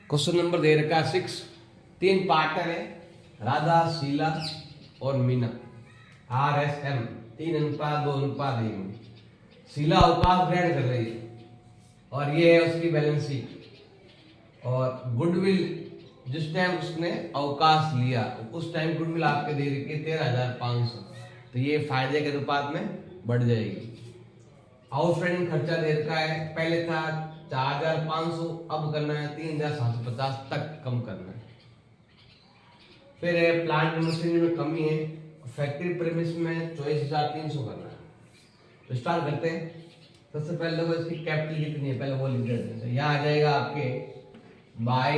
Question number दे रखा है 6। 3 partner है, राधा, शीला और मीना। RSM 3:2:1 में शीला अवकाश ग्रहण कर रही है और ये है उसकी बैलेंस शीट। और गुडविल जिस टाइम उसने अवकाश लिया उस टाइम गुडविल आपके दे रखी है 13,500, तो ये फायदे के अनुपात में बढ़ जाएगी। आउटस्टैंडिंग खर्चा दे रखा है, पहले था 4,500, अब करना है 3,750 तक कम करना है। फिर है प्लांट मशीनरी में कमी है, फैक्ट्री प्रेमिस में 24,300 करना है। तो स्टार्ट करते हैं। सबसे पहले तो इसकी कैपिटल कितनी है पहले वो लिख देते हैं। यहाँ आ जाएगा आपके बाय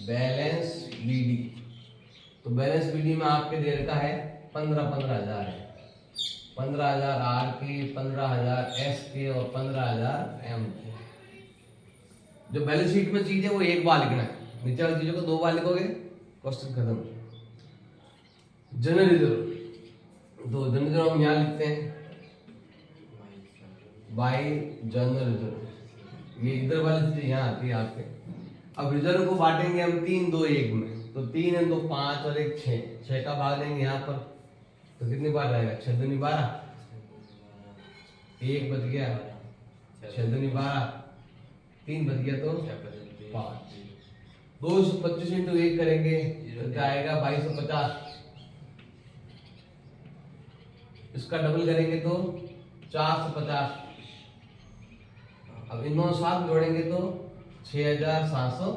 बैलेंस बीडी। तो बैलेंस बीडी में आपके दे रखा है 15,000 है। 15,000 आर के, 15,000 एस के और 15,000 एम के। जो बैलेंस शीट में चीज है वो एक बार लिखना है, नीचे वाली चीजों को 2 बार लिखोगे क्वेश्चन खत्म। जनरल रिजर्व, तो जनरल रिजर्व हम यहाँ लिखते हैं बाय जनरल रिजर्व। ये इधर वाली चीज यहाँ आती है आपके। अब रिजर्व को बांटेंगे हम 3-2-1 में, तो 3 है 2 5 और 1 6, 6 का भाग देंगे यहाँ पर, तो कितनी बार रहेगा 6 दूनी 12, 1 बच गया, 6 दूनी 12, 3 बच गया तो 5। 225 इंटू 1 करेंगे तो आएगा 2250। इसका डबल करेंगे तो 450। अब इन दोनों साथ जोड़ेंगे तो 6,700।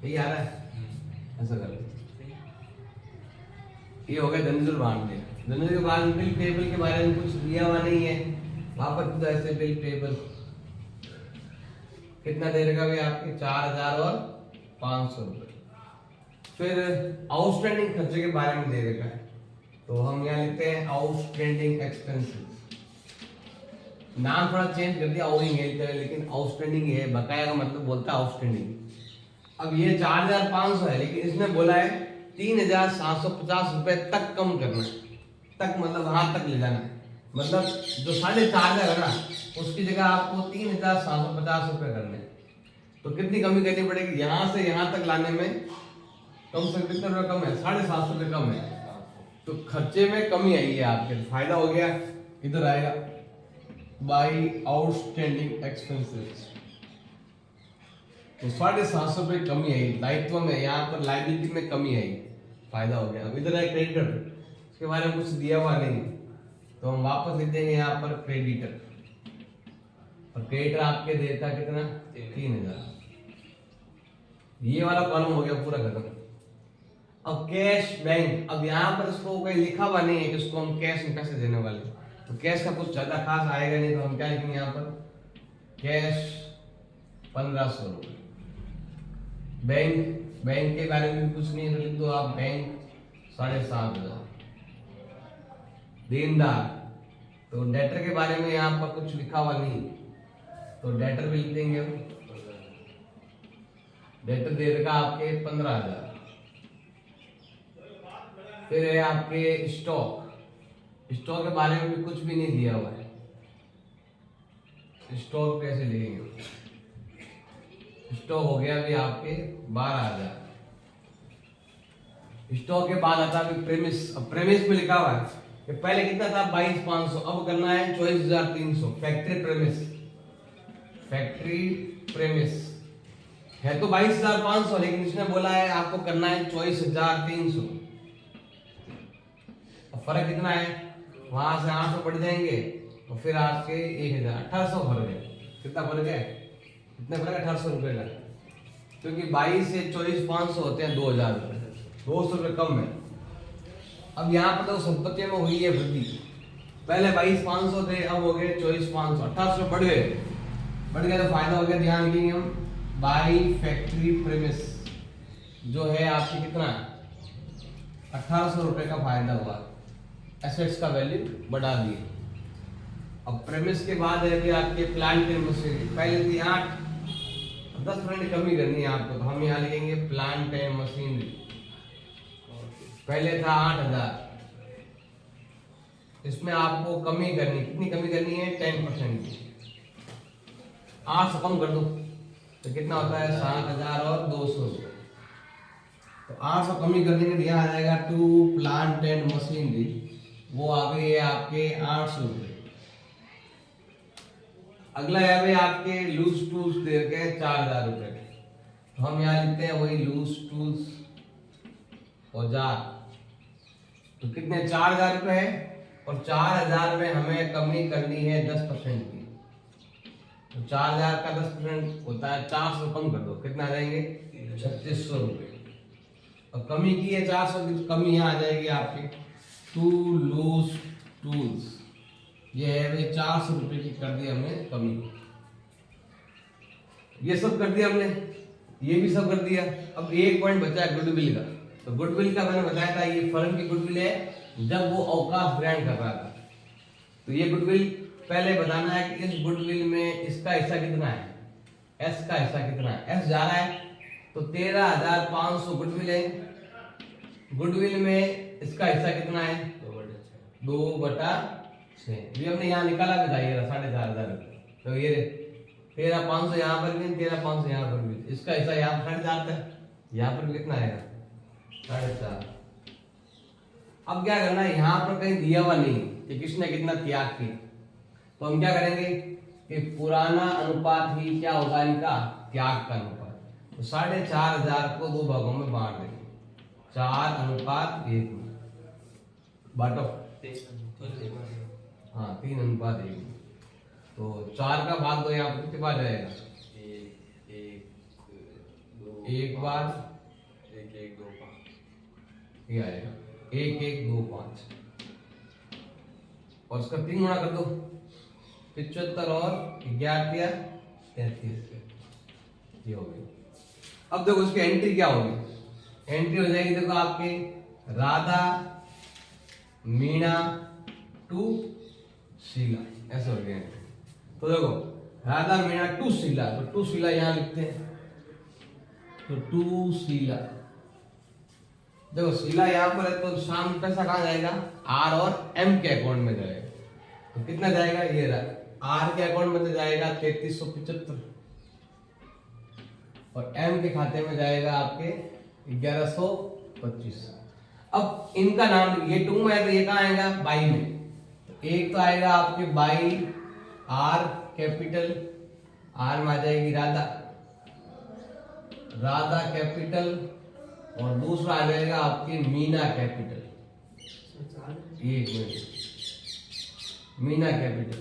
यही आ रहा है, ऐसा कर लो। ये हो गया जनरल बांध दिया। जनरल के बाद बिल पेबल के बारे में कुछ दिया हुआ नहीं है, वहां पर तो ऐसे बिल पेबल कितना दे रखा है आपके 4,500 रुपए। फिर आउटस्टैंडिंग खर्चे के बारे में दे रखा है, तो हम यहाँ लिखते हैं आउटस्टैंडिंग एक्सपेंसेस। नाम थोड़ा चेंज कर दिया, ओइंग है लेकिन आउटस्टैंडिंग है, बकाया का मतलब बोलता है आउटस्टैंडिंग। अब ये 4,500 है लेकिन इसने बोला है 3,750 रुपए तक कम करना है। तक मतलब वहां तक ले जाना है, मतलब जो 4,500 है ना उसकी जगह आपको 3,750 रुपए करने हैं। तो कितनी कमी करनी पड़ेगी, यहाँ से यहाँ तक लाने में कम से कितने रुपए कम है, 750 रुपए कम है। तो खर्चे में कमी आई है आपके, फायदा हो गया। इधर आएगा बाय आउटस्टैंडिंग एक्सपेंसेस, तो 750 रुपए कमी आई दायित्व में, यहाँ पर लायबिलिटी में कमी आई, फायदा हो गया। अब इधर है क्रेडिटर, इसके बारे में कुछ दिया हुआ नहीं, तो हम वापस लिख देंगे यहाँ पर क्रेडिटर। और क्रेडिटर आपके देता कितना 3,000। ये वाला कॉलम हो गया पूरा खत्म। अब कैश बैंक, अब यहाँ पर इसको कहीं लिखा हुआ नहीं है कि इसको हम कैश में पैसे देने वाले, तो कैश का कुछ ज्यादा खास आएगा नहीं, तो हम क्या लिखेंगे यहाँ पर कैश 1,500 रुपए। बैंक के बारे में कुछ नहीं, तो लिख दो आप बैंक 7,500। देनदार, तो डेटर के बारे में यहाँ पर कुछ लिखा हुआ नहीं, तो डेटर भी लिख देंगे हम। डेटर दे रखा आपके 15,000। फिर है आपके स्टॉक, स्टॉक के बारे में भी कुछ भी नहीं दिया हुआ है, स्टॉक कैसे लिखेंगे। स्टॉक हो गया अभी आपके 12,000। स्टॉक के बाद आता है प्रेमिस। अब प्रेमिस में लिखा हुआ है कि पहले कितना था 22,500, अब करना है 24,300। फैक्ट्री प्रेमिस है तो 22,500, लेकिन इसने बोला है आपको करना है 24,300। फर्क कितना है, वहां से 800 बढ़ जाएंगे और फिर आपके 1,800 फर्क है। कितना फर्क है, कितना फर्क है 1800 रुपए का, क्योंकि 22 से 24,500 होते हैं 2,000 रुपए, 200 रुपए कम है। अब यहाँ पर तो संपत्ति में हुई है वृद्धि, पहले 22,500 थे, अब हो गए 24,500, 1800 बढ़ गए तो फायदा हो गया। ध्यान रखेंगे हम बाय फैक्ट्री प्रेमिस जो है आपकी कितना 1,800 रुपए का फायदा हुआ, एसेट्स का वैल्यू बढ़ा दिए। अब प्रेमिस के बाद है कि आपके प्लांट एंड मशीनरी, पहले थी 8, 10% कमी करनी है आपको, तो हम यहाँ लिखेंगे प्लांट एंड मशीनरी। पहले था 8,000, इसमें आपको कमी करनी, कितनी कमी करनी है 10% की। 8 से कम कर दो, तो कितना होता है 7,200 रुपये। तो 800 कमी कर देंगे तो यहाँ आ जाएगा टू प्लांट एंड मशीनरी, वो आ गई है आपके 800 रुपये। अगला है भाई आपके लूज टूल्स दे रखे हैं 4,000 रुपये। तो हम यहाँ लिखते हैं वही लूज टूल्स औजार, तो कितने 4,000 रुपये है, और 4,000 में हमें कमी करनी है 10% की। तो 4,000 का 10% होता है 400 कम कर दो, कितना आ जाएंगे 3600 रुपये। और कमी की है 400 की, तो कमी यहाँ आ जाएगी आपकी टू लूज टूल्स, ये है भाई 400 रुपये की कर दी हमने कमी। ये सब कर दिया हमने, ये भी सब कर दिया। अब एक पॉइंट बचा है गुडविल का। तो गुडविल का मैंने बताया था, ये फर्म की गुडविल है जब वो अवकाश ग्रहण कर रहा था। तो ये गुडविल पहले बताना है कि इस गुडविल में इसका हिस्सा कितना है, एस का हिस्सा कितना है। एस जा रहा है तो 13,500 गुडविल है। गुडविल में इसका हिस्सा कितना है 2/6। ये हमने यहाँ निकाला भी था, ये 4,500। तो ये 13,500 यहाँ पर भी, 13,500 यहाँ पर भी, इसका हिस्सा यहाँ पर 4,500 है, यहाँ पर भी कितना आएगा 4.5। अब क्या करना है, यहाँ पर कहीं दिया हुआ नहीं कि किसने कितना त्याग किया, तो हम क्या करेंगे कि पुराना अनुपात ही क्या होगा इनका त्याग का अनुपात। तो 4,500 को 2 भागों में बांट देंगे, 4:1 बांटो। हाँ 3:1। तो 4 का भाग 2 यहाँ पर कितने बार जाएगा, एक बार 1,1,2,5 ये आएगा 1,1,2,5, और उसका 3 गुणा कर दो, 75 और 11 33 ये हो गई। अब देखो उसकी एंट्री क्या होगी, एंट्री हो जाएगी देखो आपके राधा मीणा टू शीला, ऐसे हो गया। तो देखो राधा मीणा टू शीला, तो टू शीला यहां लिखते हैं। तो टू शीला, देखो शीला यहां पर है तो शाम पैसा कहां जाएगा, आर और एम के अकाउंट में जाएगा। तो कितना जाएगा, ये रहा आर के अकाउंट में तो जाएगा 3375, और एम के खाते में जाएगा आपके 1125। अब इनका नाम, ये टू में है तो ये कहां आएगा बाई में। तो एक तो आएगा आपके बाई आर कैपिटल, आर में आ जाएगी राधा, राधा कैपिटल, और दूसरा आ जाएगा आपकी मीना कैपिटल। एक मिनट, मीना कैपिटल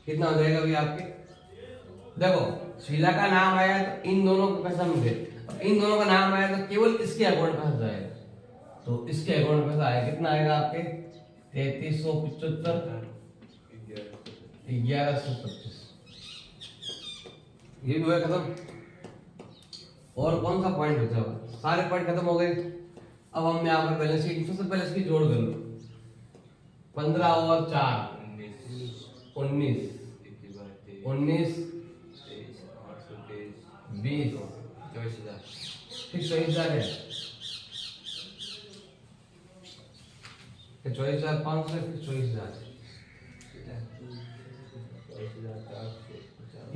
कितना हो जाएगा भाई आपके, देखो शीला का नाम आया तो इन दोनों को पैसा मिले, इन दोनों का नाम आया तो केवल इसके अकाउंट में पैसा जाएगा। तो इसके अकाउंट में पैसा आएगा, कितना आएगा आपके 3375 1125, ये भी हुआ खत्म। और कौन सा पॉइंट बचा हुआ, सारे पॉइंट खत्म हो गए। अब हम यहाँ पर बैलेंस शीट सबसे पहले इसकी जोड़ कर लो, 15 और 4 19 19 20 24,000 है, 24,500 24,000।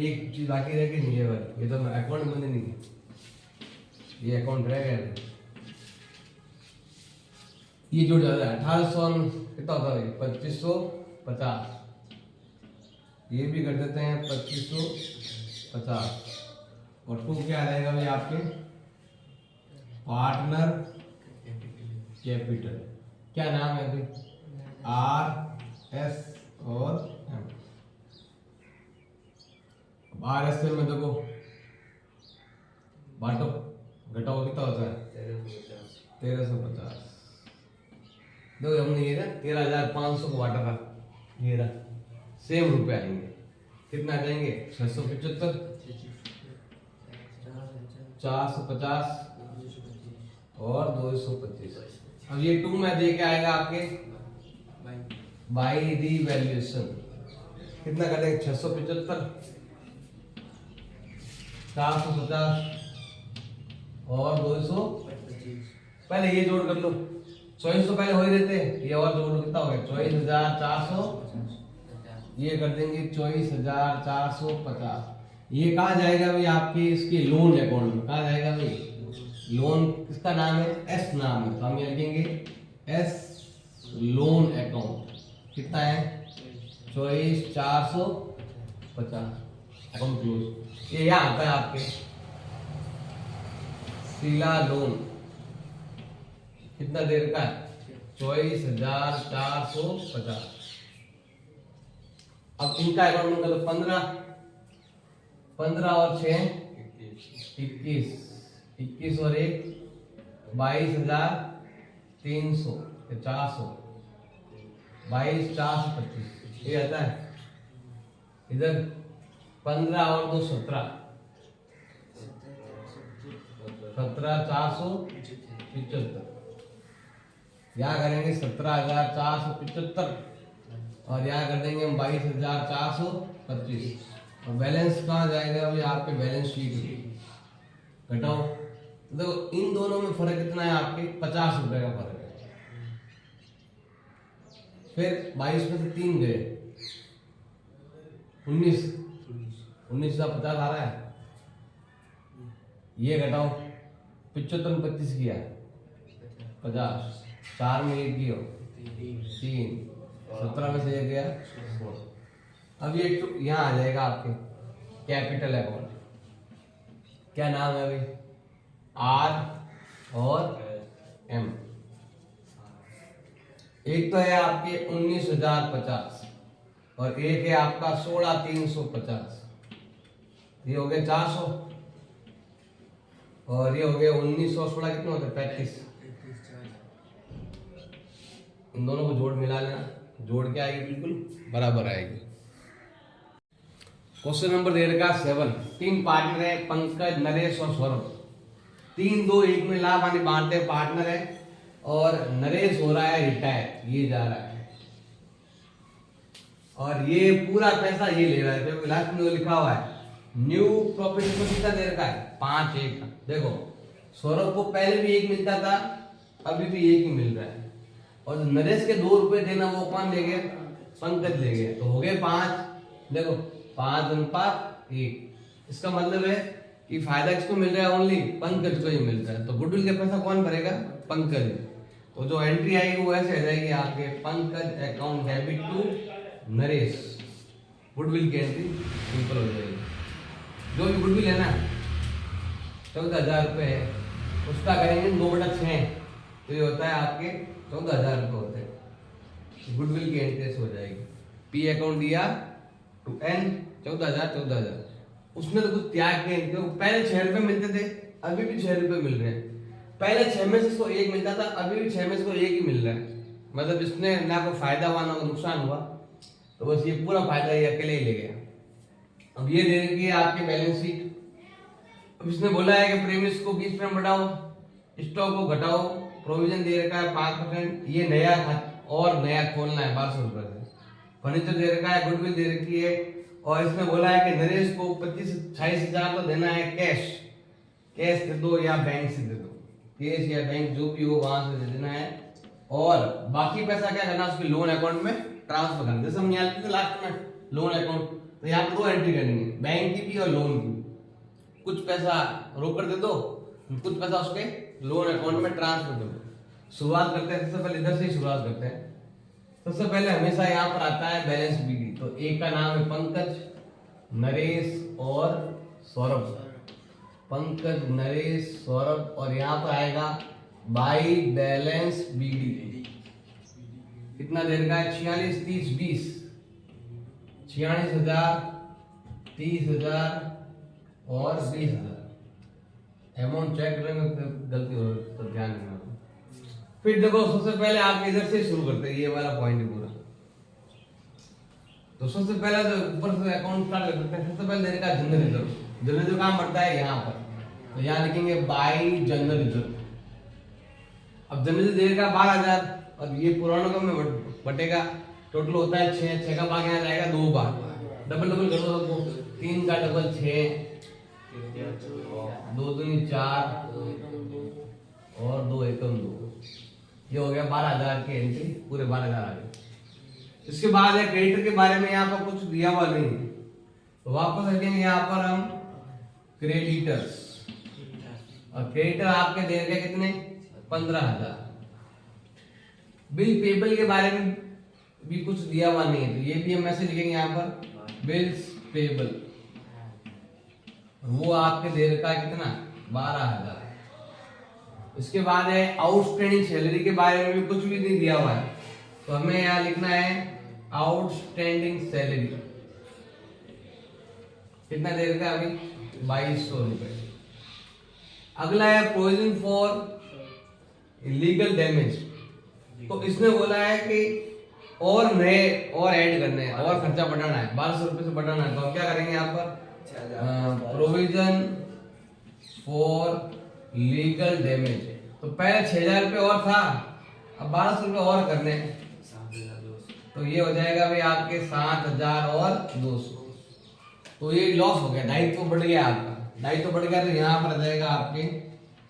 एक चीज बाकी रह गई, नहीं वाली, ये तो अकाउंट बंद नहीं है, ये अकाउंट रह गया। ये जुड़ जाता है 1800 कितना होता है 2550, ये भी कर देते हैं 2550। और टू क्या रहेगा भाई आपके पार्टनर कैपिटल, क्या नाम है भाई आर एस और एम। आर एस में देखो बांटो घटाओ कितना होता है 1350। देखो हमने ये ना 13,500 को बांटा था, ये रहा सेम रुपए आएंगे, कितना आ जाएंगे 675 450 और 225। अब ये टू में दे के आएगा आपके बाई रिवैल्यूएशन, कितना कर देंगे 675 450 और 225। पहले ये जोड़ कर लो, 2400 पहले हो ही देते, ये और जोड़ लो, कितना हो गया 24,400, ये कर देंगे 24,450। ये कहा जाएगा भाई आपके इसके लोन अकाउंट में, कहा जाएगा भाई लोन, किसका नाम है, एस नाम है, तो हम ये लिखेंगे एस लोन अकाउंट। कितना है 24,450, अकाउंट क्लोज। ये यहाँ आता है आपके शीला लोन, कितना देर का है 24,450। अब इनका अकाउंट नंबर 15 और 6 21 और 1 22,300 400 22,425 ये आता है। इधर 15 और 2 17 17,475। यहाँ करेंगे 17,475 और यहाँ कर देंगे हम 22,425। और बैलेंस कहाँ जाएगा अभी आपके बैलेंस शीट घटाओ। देखो इन दोनों में फर्क कितना है आपके 50 रुपए का फर्क है। फिर 22 में से 3 गए 19,050 आ रहा है। ये घटाओ 75 में 25 किया 50, 4 में 1 किया 3, 17 में से 1 गया 16। अब ये यहाँ आ जाएगा आपके कैपिटल अकाउंट। क्या नाम है अभी आर और एम। एक तो है आपके 19,050 और एक है आपका 16,350। ये हो गए 400 और ये हो गए 1916 कितने होते 35। इन दोनों को जोड़ मिला लेना, जोड़ के आएगी बिल्कुल बराबर आएगी। क्वेश्चन नंबर दे रखा 7। 3 पार्टनर है पंकज नरेश और सौरभ। 3 2 1 में लाभ हानि बांटते पार्टनर है और नरेश हो रहा है रिटायर, ये जा रहा है और ये पूरा पैसा ये ले रहा है। देखो लास्ट में लिखा हुआ है न्यू प्रॉफिट को कितना दे रखा है 5-1। देखो सौरभ को पहले भी 1 मिलता था, अभी भी 1 ही मिल रहा है और नरेश के 2 रुपए देना वो कौन ले गया पंकज ले गया, तो हो गए 5। देखो 5:1। इसका मतलब है कि फायदा किसको मिल रहा है ओनली पंकज को ही मिल रहा है। तो गुडविल का पैसा कौन भरेगा पंकज। तो जो एंट्री आएगी वो ऐसे आ जाएगी आपके Pankaj account debit to Naresh. Goodwill की एंट्री सिंपल हो जाएगी। जो भी गुडविल है ना 14,000 रुपये है उसका करेंगे 2/6 तो ये होता है आपके 14,000 रुपये होते हैं। गुडविल की एंट्री हो जाएगी। पी अकाउंट दिया टू एन 14,000 उसने तो कुछ त्याग किए। पहले 6 रुपए मिलते थे, अभी भी 6 रुपए मिल रहे हैं। पहले 6 में से इसको 1 मिलता था, अभी भी 6 में से इसको 1 ही मिल रहा है। मतलब इसने ना कोई फायदा हुआ ना नुकसान हुआ, तो बस ये पूरा फायदा ये अकेले ही ले गया। अब ये दे रही है आपकी बैलेंस शीट। अब इसने बोला है कि प्रीमियस को 20% बढ़ाओ, स्टॉक को घटाओ, प्रोविजन दे रखा है 5%। ये नया और नया खोलना है 1200 रुपए से। फर्नीचर दे रखा है, गुडविल दे रखी है और इसने बोला है कि नरेश को 25-28,000 तो देना है कैश दे दो या बैंक से दे दो, कैश या बैंक जो भी हो वहां से दे देना है और बाकी पैसा क्या करना उसके लोन अकाउंट में ट्रांसफर करना। जैसे हम यहाँ लिखते थे लास्ट में लोन अकाउंट, तो यहाँ पर 2 एंट्री करनी है, बैंक की भी और लोन की। कुछ पैसा रोक कर दे दो, कुछ पैसा उसके लोन अकाउंट में ट्रांसफर कर दो। शुरुआत करते हैं, सबसे पहले इधर से ही शुरुआत करते हैं। सबसे पहले हमेशा यहाँ पर आता है बैलेंस बीडी। तो एक का नाम है पंकज, नरेश और सौरभ। पंकज, नरेश, सौरभ और यहाँ पर आएगा बाई बैलेंस बीडी। कितना देर का है 46, 30, 20 46,000, 30,000 और 20,000। अमाउंट चेक करेंगे गलती हो तो ध्यान देना। फिर देखो सबसे पहले आप इधर से शुरू करते हैं, ये वाला पॉइंट है पूरा। तो सबसे पहले तो ऊपर से अकाउंट स्टार्ट करते हैं। सबसे पहले देने का जनरल रिजर्व। जनरल रिजर्व काम बढ़ता है यहाँ पर, तो यहाँ लिखेंगे बाई जनरल रिजर्व। अब जनरल रिजर्व देगा 12,000 और ये पुरानों का में बटेगा। टोटल होता है 6 का भाग यहाँ जाएगा 2 बार। डबल कर दो सबको, 3 का डबल 6, 2 दूनी 4 और 2 एकम 2। ये हो गया 12,000 की एंट्री, पूरे 12,000 आ गए। इसके बाद है क्रेडिटर के बारे में यहाँ पर कुछ दिया हुआ नहीं है, तो तो वापस रखेंगे यहाँ पर हम क्रेडिटर्स, और क्रेडिटर आपके दे रखे कितने 15,000। बिल पेबल के बारे में भी कुछ दिया हुआ नहीं है, तो ये भी हम मैसेज लिखेंगे यहाँ पर बिल्स पेबल, वो आपके दे रखा है कितना 12,000। इसके बाद है आउटस्टैंडिंग सैलरी के बारे में भी कुछ भी नहीं दिया हुआ है, तो हमें यहाँ लिखना है आउटस्टैंडिंग सैलरी कितना दे रखा है अभी 2200 रुपए। अगला है प्रोविजन फॉर लीगल डैमेज, तो इसने बोला है कि और नए और ऐड करने हैं और खर्चा बढ़ाना है 1200 रुपए से बढ़ाना है, तो हम क्या करेंगे यहाँ पर प्रोविजन फॉर लीगल डैमेज। तो पहले 6,000 रुपए और था, अब 1200 रुपए और करने हैं, तो ये हो जाएगा भाई आपके 7,000 और 200। तो ये लॉस हो गया, दायित्व बढ़ गया आपका, दायित्व बढ़ गया, तो यहाँ पर आ जाएगा आपके,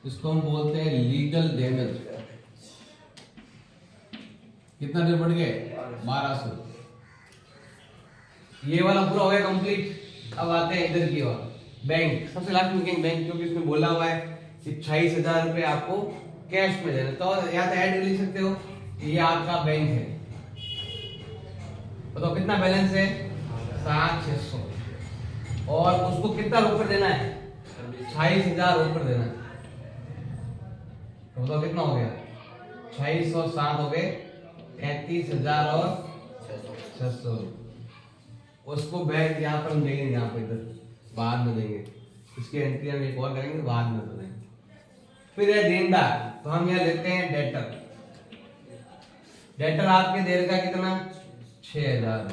इसको हम बोलते हैं लीगल डैमेज। कितना देर बढ़ गए 1200। ये वाला पूरा हो गया कंप्लीट। अब आते हैं इधर की ओर, बैंक सबसे लास्ट में लिखेंगे बैंक, क्योंकि इसमें बोला हुआ है कि 26,000 रुपए आपको कैश में देना, तो यहाँ तो ऐड लिख सकते हो, ये आपका बैंक है। तो कितना बैलेंस है 7,600, और उसको कितना ऊपर देना है 28,000 ऊपर देना है, तो कितना हो गया 26 और 7 हो गए 33,000 और 600। उसको बैंक यहाँ पर हम देंगे, यहाँ पर इधर बाद में देंगे, इसकी एंट्री हम एक और करेंगे बाद में तो देंगे। फिर है देनदार, तो हम यहाँ लेते हैं डेटर। डेटर आपके दे रखा कितना 6,000।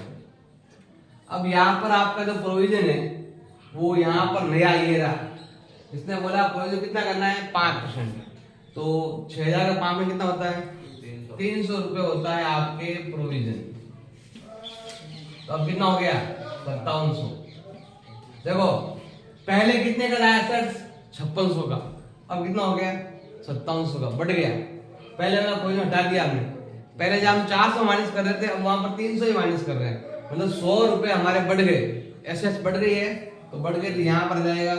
अब यहाँ पर आपका जो प्रोविजन है वो यहाँ पर नया ये रहा, इसने बोला प्रोविजन कितना करना है 5%, तो 6,000 का 5 में कितना होता है 300 रुपए होता है आपके प्रोविजन। तो अब कितना हो गया 5700। देखो पहले कितने का था एसेट्स 5600 का, अब कितना हो गया 5700 का, बढ़ गया। पहले वाला प्रोविजन हटा दिया हमने, पहले जब हम 400 माइनस कर रहे थे, अब वहां पर 300 ही माइनस कर रहे हैं, मतलब 100 रुपए हमारे बढ़ गए, एसेट्स बढ़ गई है, तो बढ़ गए, तो यहाँ पर जाएगा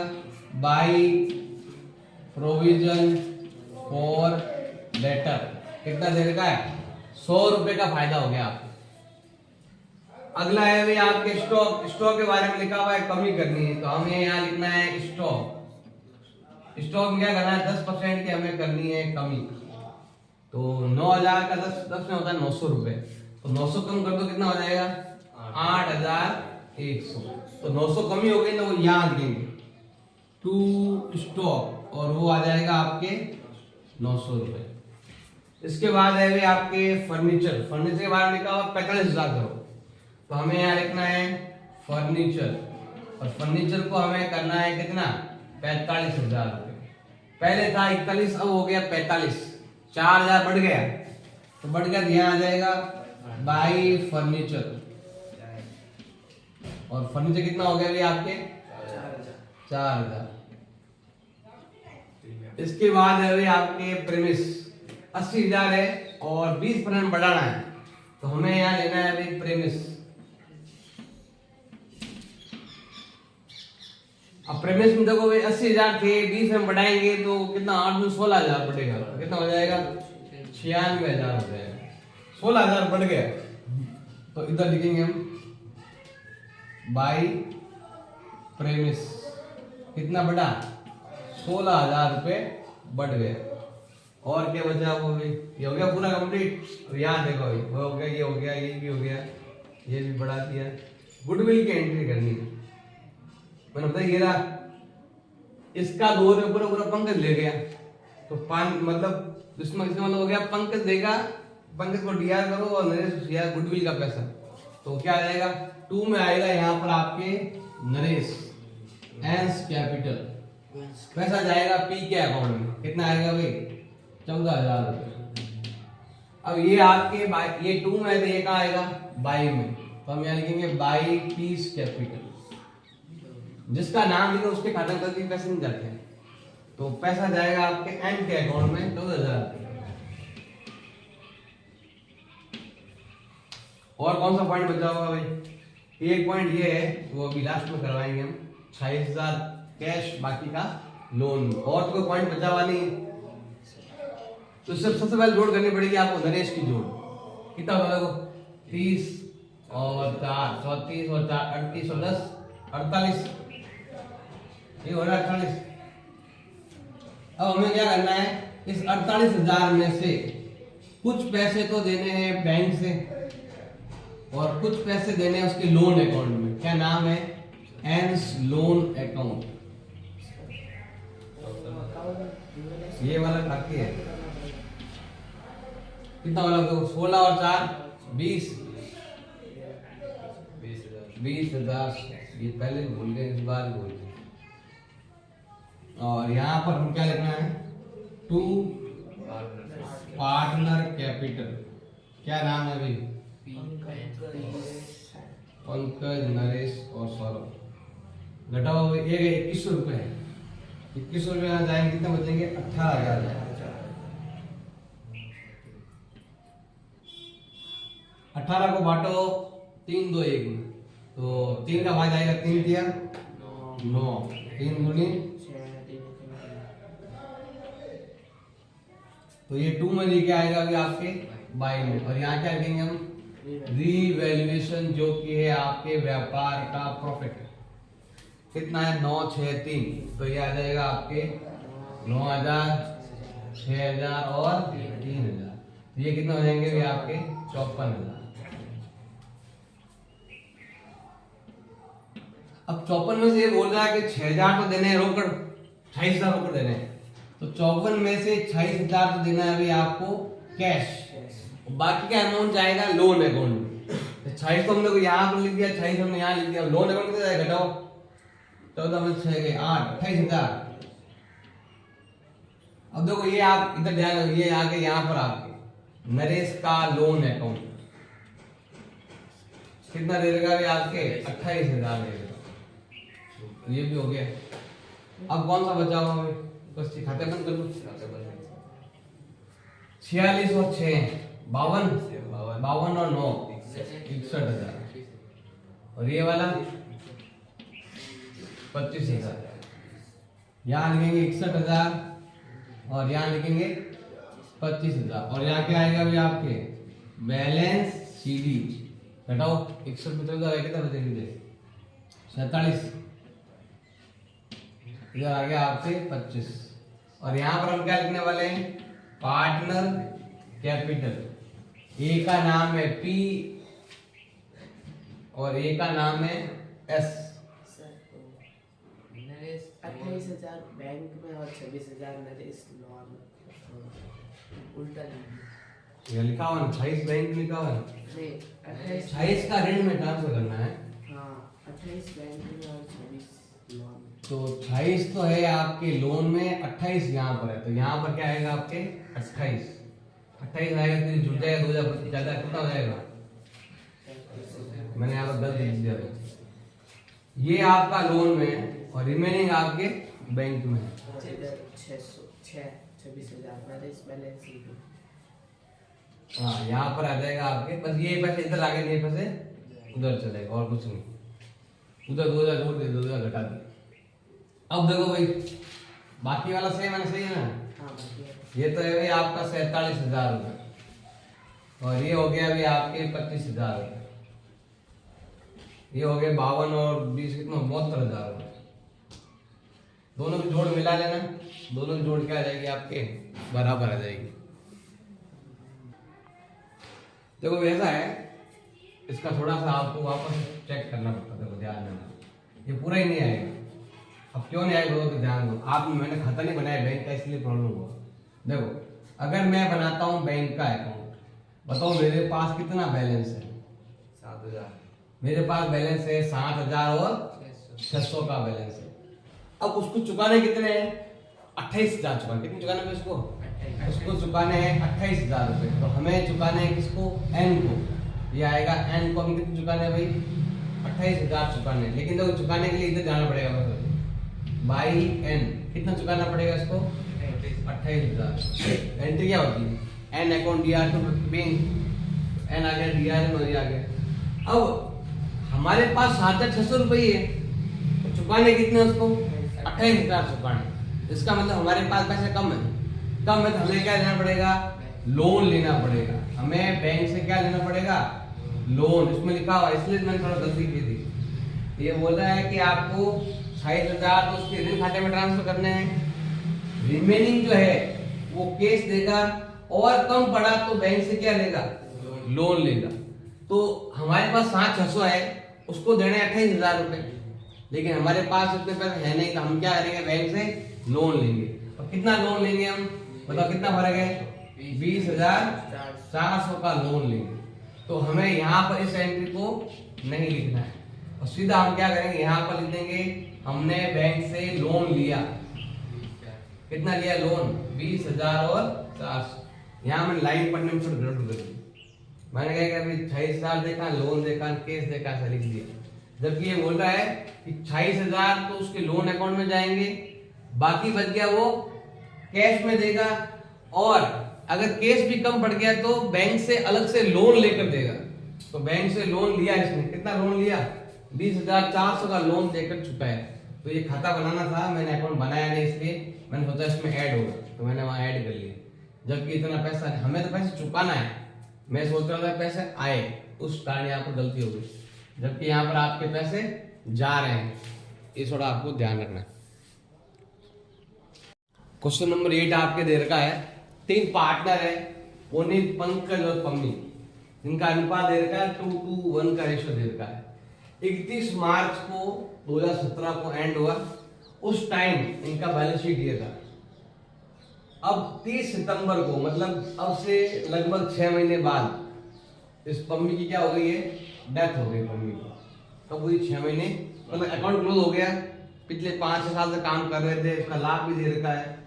बाई प्रोविजन फॉर डेटर, कितना दे रखा है 100 रुपए का फायदा हो गया आपको। अगला है भाई आपके स्टॉक, स्टॉक के बारे में लिखा हुआ है कमी करनी है, तो हमें यहाँ लिखना है स्टॉक। स्टॉक में क्या करना है 10% की हमें करनी है कमी, तो 9,000 का 10 में होता है 900 रुपए, तो 900 कम कर दो कितना हो जाएगा 8,100। तो 900 कमी हो गई, तो वो यहाँ लिखेंगे टू स्टॉक, और वो आ जाएगा आपके 900 रुपए। इसके बाद है भी आपके फर्नीचर, फर्नीचर के बारे में लिखा हुआ 45,000 करो, तो हमें यहाँ लिखना है फर्नीचर, और फर्नीचर को हमें करना है कितना 45,000 रुपए। पहले था 41, अब हो गया 45, 4,000 बढ़ गया, तो बढ़ गया, यहाँ आ जाएगा बाई फर्नीचर, और फर्नीचर कितना हो गया भी आपके 4,000। इसके बाद है आपके प्रेमिस 80,000 है और 20% बढ़ाना है, तो हमें यहाँ लेना है अभी प्रेमिस। अब प्रेमिस में देखो भाई 80,000 थे, 20 में बढ़ाएंगे तो कितना 8 में 16,000 बढ़ेगा, कितना हो जाएगा 96,000 हो जाएगा, 16,000 बढ़ गया। तो इधर लिखेंगे हम बाई प्रेमिस, कितना बढ़ा 16,000 रुपए बढ़ गए। और क्या बचा वो भी, ये हो गया पूरा कंप्लीट। यहाँ देखो वो हो गया, ये हो गया, ये भी हो गया, ये भी बढ़ा दिया। गुडविल की एंट्री करनी है, मैंने बताया ये रहा, इसका 2 रुपये पूरा पूरा पंकज ले गया, तो मतलब इसमें मतलब हो गया पंकज देगा, पंकज को डीआर करो और नरेश यार गुडविल का पैसा, तो क्या आ जाएगा 2 में आएगा यहाँ पर आपके नरेश एंस कैपिटल, पैसा जाएगा पी के अकाउंट में, कितना आएगा भाई 14,000 रुपए। अब ये आपके ये 2 में है, तो ये कहाँ आएगा बाई में, तो हम यहाँ लिखेंगे बाई पीस कैपिटल। जिसका नाम लिखो उसके खाते में कभी पैसे नहीं जाते हैं, तो पैसा जाएगा आपके एन के अकाउंट में 14,000। और कौन सा पॉइंट बचा होगा भाई, एक पॉइंट ये है, वो अभी लास्ट में करवाएंगे हम। 26,000 कैश, बाकी का लोन। और तो कोई पॉइंट बचा हुआ नहीं है, तो सबसे पहले जोड़ करनी पड़ेगी आपको नरेश की जोड़। कितना होगा देखो, 30 और 4 34 और 4 38 और 10 48, ये हो रहा है 48। अब हमें क्या करना है, इस 48,000 में से कुछ पैसे तो देने हैं बैंक से और कुछ पैसे देने हैं उसके लोन अकाउंट में। क्या नाम है, एंस लोन अकाउंट। ये वाला बाकी है। कितना वाला तो 16 और 4 20 20,000। ये पहले भूल गए, इस बार भूल गए। और यहाँ पर हम क्या लिखना है, टू पार्टनर कैपिटल। क्या नाम है भाई, पंकज, नरेश और सौरभ। घटाओ, ये 2100 रुपए है। 2100 रुपए यहाँ जाएंगे, कितने बचेंगे, 18,000। 18 को बांटो 3 2 1 में, तो 3 का भाग आएगा 3 दिया 9, 3 दूनी, तो ये 2 में लेके आएगा अभी आपके 22 में। और यहाँ क्या लिखेंगे हम, रीवैल्यूएशन, जो कि है आपके व्यापार का प्रॉफिट। कितना है, 963, तो ये आ जाएगा आपके 9,000, 6,000 और 3,000। तो ये कितना हो जाएंगे भी आपके 54,000। अब 54 में से ये बोल रहा है कि 6,000 तो देने हैं रोकड़, 28,000 रोकड़ देने हैं, तो 54 में से 28,000 तो देना है अभी आपको कैश। बाकी का अमाउंट जाएगा लोन अकाउंट में। 26 तो हमने यहाँ पर लिख दिया, 26 हमने यहाँ लिख दिया। लोन अकाउंट कितना जाएगा, घटाओ, 14 में 6 गए 8, 28,000। अब देखो ये आप इधर ध्यान दो, ये आगे यहाँ पर आपके नरेश का लोन अकाउंट कितना दे देगा, आपके 28,000 दे देगा। तो ये भी हो गया। अब कौन सा बचा हुआ हमें, बस खाते बंद कर लो। 46 और 6 52 और 9 61,000। और ये वाला 25,000। यहाँ लिखेंगे 61,000 और यहाँ लिखेंगे 25,000। और यहाँ क्या आएगा अभी आपके बैलेंस सीडी। घटाओ 61 में चल जाएगा, कितना बचेगा, 47। इधर आ गया आपसे 25। और यहाँ पर हम क्या लिखने वाले हैं, पार्टनर कैपिटल। ए का नाम है पी और ए का नाम है एस। 28,000 बैंक में और 26,000 नरेश लोन। उल्टा ये लिखा हुआ ना, 28 बैंक लिखा हुआ है, 28 का ऋण में ट्रांसफर करना है। हाँ, 28 बैंक में और 26 लोन। तो 28 तो है आपके लोन में, 28 यहाँ पर है, तो यहाँ पर क्या आएगा आपके 28 आएगा, तो जुड़ जाएगा 2,000 ज्यादा, कितना हो जाएगा, मैंने यहाँ पर 10 लिख दिया। ये आपका लोन में है और रिमेनिंग आपके बैंक में है। 26,000 नरेश बैलेंस शीट। हाँ, यहाँ पर आ जाएगा आपके, बस ये पैसे इधर आगे, ये पैसे उधर चलेगा और कुछ नहीं। उधर 2,000 जोड़ दे, 2,000 घटा दे। अब देखो भाई, बाकी वाला सही मैंने सही है ना। हाँ, ये तो है भाई आपका 47,000 रुपये और ये हो गया अभी आपके 25,000 रुपये। ये हो गए 52 और 20 कितना 72,000 रुपये। दोनों की जोड़ मिला लेना, दोनों की जोड़ क्या आ जाएगी आपके बराबर आ जाएगी। देखो वैसा है, इसका थोड़ा सा आपको वापस चेक करना पड़ता है, देखो ध्यान देना, ये पूरा ही नहीं आएगा। अब क्यों नहीं आएगा तो ध्यान दो, आप मैंने खाता नहीं बनाया बैंक का, इसलिए प्रॉब्लम हुआ। देखो अगर मैं बनाता हूँ बैंक का अकाउंट, बताओ मेरे पास कितना बैलेंस है, 7,000। मेरे पास बैलेंस है 7,000 और 600 का बैलेंस है। अब उसको चुकाने कितने हैं, 28,000 चुकाने, कितने चुकाने हैं उसको, उसको चुकाने हैं 28,000 रुपए। तो हमें चुकाने हैं किसको, एन को। ये आएगा एन को हम कितने चुकाने हैं भाई, 28,000 चुकाने हैं। लेकिन देखो चुकाने के लिए इधर जाना पड़ेगा, बस बाई एन कितना चुकाना पड़ेगा इसको, 28,000। एंट्री क्या होती है, an account D R to bank, एन आ गया डी आर एन और ये आ गया। अब हमारे पास 7,600 रुपये है, तो चुकाने कितने उसको 28,000 चुकाने। इसका मतलब हमारे पास पैसे कम है, तो हमें क्या लेना पड़ेगा, लोन लेना पड़ेगा। हमें बैंक से क्या लेना पड़ेगा, लोन। इसमें लिखा हुआ, इसलिए मैंने थोड़ा गलती की थी। ये बोल रहा है कि आपको 28,000 तो उसके ऋण खाते में ट्रांसफर करने हैं, रिमेनिंग जो है वो केस देगा, और कम पड़ा तो बैंक से क्या लेगा, लोन लेगा। तो हमारे पास 7,600 है, उसको देने 28,000 रुपए, लेकिन हमारे पास इतने पैसे है नहीं, तो हम क्या करेंगे, बैंक से लोन लेंगे। और कितना लोन लेंगे हम, बताओ कितना फर्क है, 20,400 का लोन लेंगे। तो हमें यहाँ पर इस एंट्री को नहीं लिखना है, और सीधा हम क्या करेंगे, यहाँ पर लिख देंगे हमने बैंक से लोन लिया। कितना लिया लोन, 20,400। यहाँ मैंने लाइन पढ़ने में थोड़ी गड़बड़ कर दी, मैंने कहा कि अभी 28,000 देखा, लोन देखा, केस देखा, ऐसा लिख दिया। जबकि ये बोल रहा है कि 28,000 तो उसके लोन अकाउंट में जाएंगे, बाकी बच गया वो कैश में देगा, और अगर केस भी कम पड़ गया तो बैंक से अलग से लोन लेकर देगा। तो बैंक से लोन लिया इसने, कितना लोन लिया, 20,400 का लोन देकर चुकाया। तो ये खाता बनाना था, मैंने अकाउंट बनाया नहीं, इसलिए मैंने सोचा इसमें ऐड होगा, तो मैंने वहां ऐड कर लिया। जबकि इतना पैसा हमें तो पैसे चुकाना है, मैं सोच रहा था पैसे आए, उस कारण यहाँ पर गलती हो गई, जबकि यहाँ पर आपके पैसे जा रहे हैं। ये थोड़ा आपको ध्यान रखना है। क्वेश्चन नंबर 8 आपके दे रखा है, 3 पार्टनर है, पुनीत, पंकज और पम्मी, जिनका अनुपात दे रखा है 2:1 का रेशो दे रखा है। 31 मार्च को 2017 को एंड हुआ, उस टाइम इनका बैलेंस शीट ये था। अब 30 सितंबर को, मतलब अब से लगभग 6 महीने बाद इस पम्मी की क्या हो गई है, डेथ हो गई पम्मी की। कब हुई, 6 महीने, मतलब अकाउंट क्लोज हो गया। पिछले 5-6 साल से काम कर रहे थे, उसका लाभ भी दे रखा है,